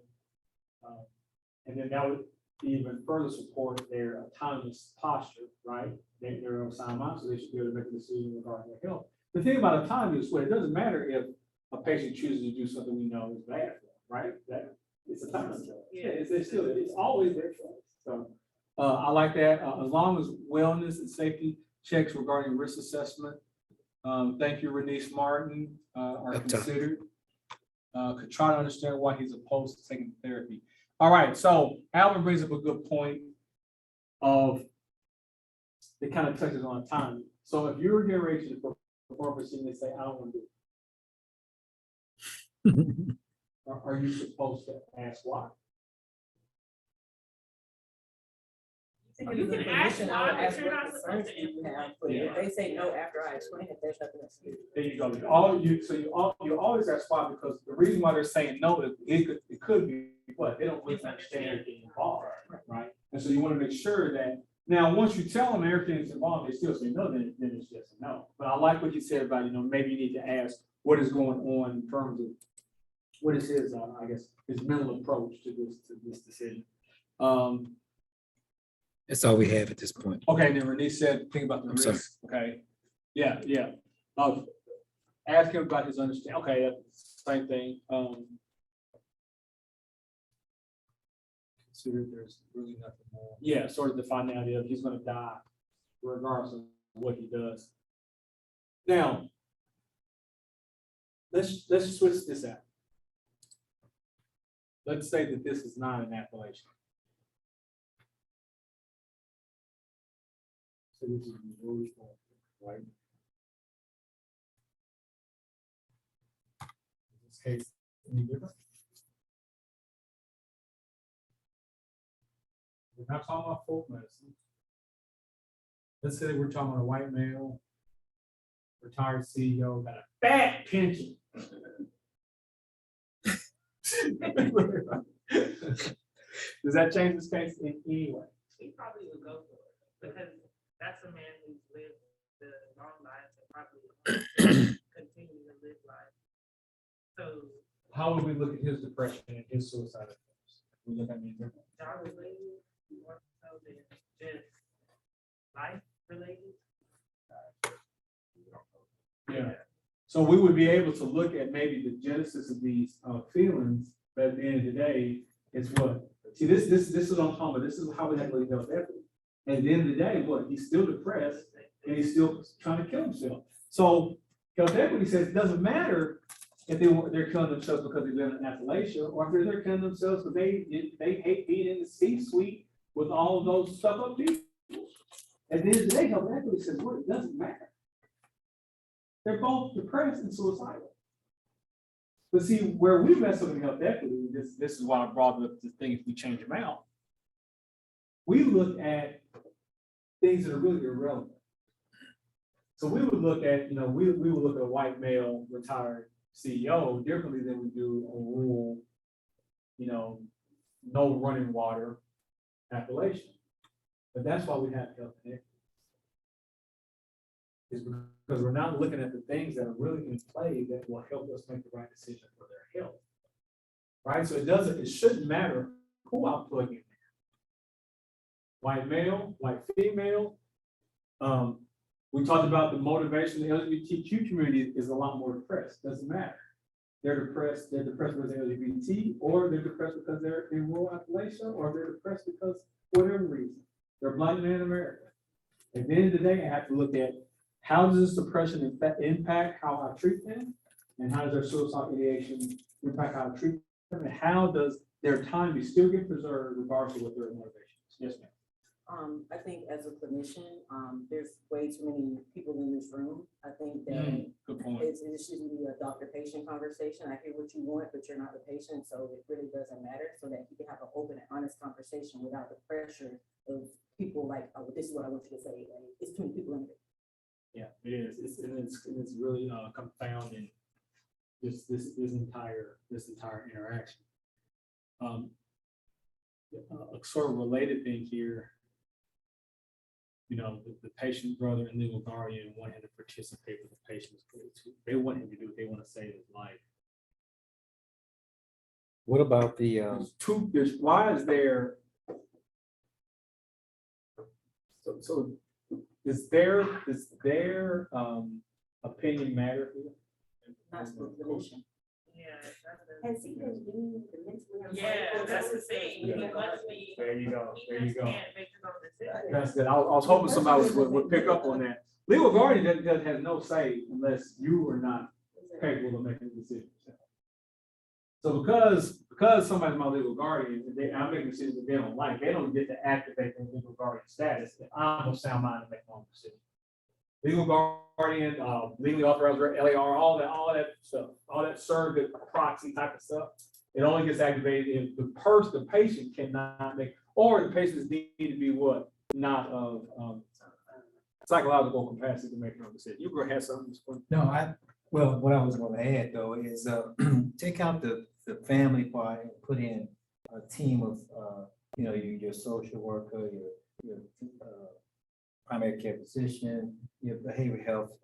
And then that would even further support their autonomous posture, right? They're of sound mind, so they should be able to make a decision regarding their health. The thing about autonomy is, well, it doesn't matter if a patient chooses to do something we know is bad for them, right? That it's autonomous. Yeah, it's always their choice. So I like that. As long as wellness and safety checks regarding risk assessment, thank you, Renice Martin, are considered. Could try to understand why he's opposed to taking therapy. All right, so Alvin brings up a good point of, it kind of touches on autonomy. So if you're getting ready to perform a procedure, they say, I don't want to do it. Are you supposed to ask why? You can ask why, but you're not supposed to implement. But if they say no after I explain it, there's nothing else to do. There you go. You always ask why, because the reason why they're saying no, it could be, what, they don't really understand everything involved, right? And so you want to make sure that, now, once you tell them everything's involved, they still say no, then it's just a no. But I like what you said about, maybe you need to ask what is going on in terms of what is his, I guess, his mental approach to this decision. That's all we have at this point. Okay, and then Renee said, think about the I'm sorry. risk, okay? Yeah. Ask him about his understanding, okay, that's the same thing. Consider there's really nothing more. Yeah, sort of the finality of he's gonna die regardless of what he does. Now, let's switch this out. Let's say that this is not an appellation. So this is Missouri, right? In this case, any different? We're not talking about folk medicine. Let's say we're talking about a white male, retired CEO, got a fat pension. Does that change this case in any way? He probably would go for it, because that's a man who's lived the long life and probably continue to live life. So, How would we look at his depression and his suicide attempts? We look at me different. job related, more so than just life related. Yeah. So we would be able to look at maybe the genesis of these feelings, but at the end of the day, it's what? See, this is what I'm talking about. This is how we have to health equity. And at the end of the day, what? He's still depressed and he's still trying to kill himself. So health equity says it doesn't matter if they're killing themselves because they live in Appalachia, or if they're killing themselves because they hate being in the C-suite with all of those stuff up people. At the end of the day, health equity says, well, it doesn't matter. They're both depressed and suicidal. But see, where we mess up in health equity, this is why I brought up the thing, if we change them out, we look at things that are really irrelevant. So we would look at, we would look at a white male retired CEO differently than we do a rural, no running water Appalachian. But that's why we have health equity. Is because we're not looking at the things that are really in play that will help us make the right decision for their health. Right? So it shouldn't matter who I'm plugging in. White male, white female. We talked about the motivation. The LGBTQ community is a lot more depressed. Doesn't matter. They're depressed because they're LGBT, or they're depressed because they're in rural Appalachia, or they're depressed because whatever reason. They're black men in America. At the end of the day, I have to look at how does this depression impact how I treat them, and how does their suicide ideation impact how I treat them, and how does their time still get preserved regardless of what their motivation is? Yes, ma'am. I think as a clinician, there's way too many people in this room. I think that Good point. it shouldn't be a doctor-patient conversation. I hear what you want, but you're not the patient, so it really doesn't matter, so that you can have an open and honest conversation without the pressure of people like, oh, this is what I want you to say. Like, it's too many people in here. Yeah, it is. It's really confounding this entire interaction. A sort of related thing here. The patient brother and legal guardian want him to participate with the patient's case. They want him to do what they want to save his life. What about the, Why is there? So is their opinion matter here? Not the clinician. Yeah, And see, there's being the mentally. yeah, that's the thing. He must be. There you go. He just can't make his own decision. That's good. I was hoping somebody would pick up on that. Legal guardian has no say unless you are not capable of making a decision. So because somebody's my legal guardian, I'm making decisions that they don't like, they don't get to activate their legal guardian status. I'm of sound mind to make my own decision. Legal guardian, legally authorized LAR, all that stuff, all that surrogate proxy type of stuff. It only gets activated if the patient cannot make, or the patients need to be what? not of, psychological capacity to make your own decision. You go ahead, something. No, well, what I was gonna add though is, take out the family part and put in a team of, your social worker, your primary care physician, your behavioral health,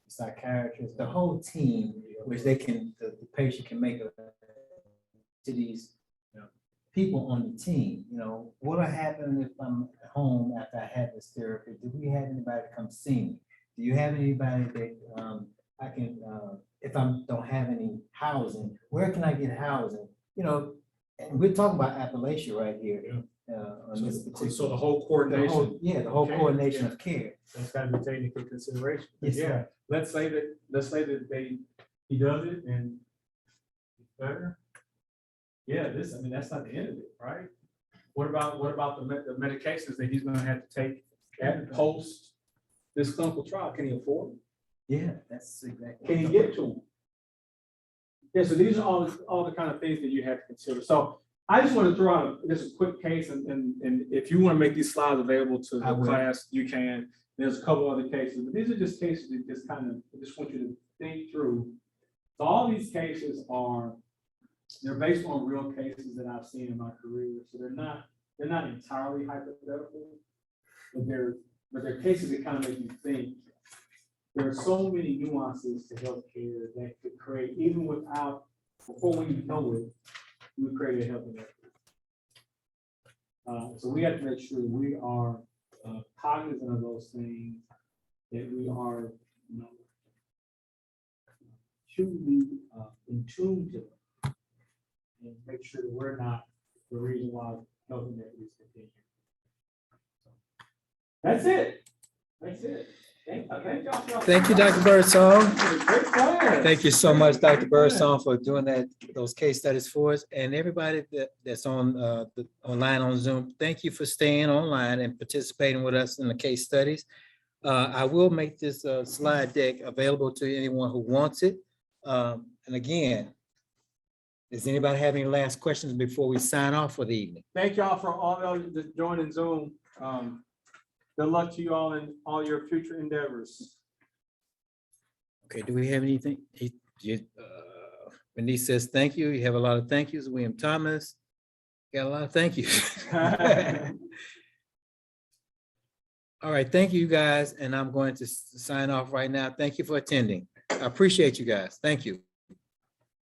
psychiatrist, the whole team, which the patient can make to these people on the team. What'll happen if I'm at home after I had this therapy? Do we have anybody to come see me? Do you have anybody that I can, if I don't have any housing, where can I get housing? And we're talking about Appalachia right here. On this particular. So the whole coordination. The whole Okay. coordination of care. That's gotta be taken into consideration. Yes, Yeah, sir. let's say that he does it and it's better. Yeah, that's not the end of it, right? What about the medications that he's gonna have to take at post this clinical trial? Can he afford them? Yeah, that's exactly. Can you get to them? Yeah, so these are all the kind of things that you have to consider. So I just want to throw out just a quick case, and if you want to make these slides available to I the will. class, you can. There's a couple other cases, but these are just cases that I just want you to think through. So all these cases they're based on real cases that I've seen in my career. So they're not entirely hypothetical, but they're cases that kind of make you think. There are so many nuances to healthcare that could create, even before we know it, we create a health inequity. So we have to make sure we are cognizant of those things, that we are, truly in tune to them, and make sure that we're not the reason why health inequities continue. That's it. That's it. Thank you, Dr. Byrdsong. Great class. Thank you so much, Dr. Byrdsong, for doing those case studies for us. And everybody that's online on Zoom, thank you for staying online and participating with us in the case studies. I will make this slide deck available to anyone who wants it. And again, does anybody have any last questions before we sign off for the evening? Thank y'all for all of you joining Zoom. Good luck to you all in all your future endeavors. Okay, do we have anything? Denise says, thank you. You have a lot of thank yous. William Thomas, got a lot of thank yous. All right, thank you guys. And I'm going to sign off right now. Thank you for attending. I appreciate you guys. Thank you.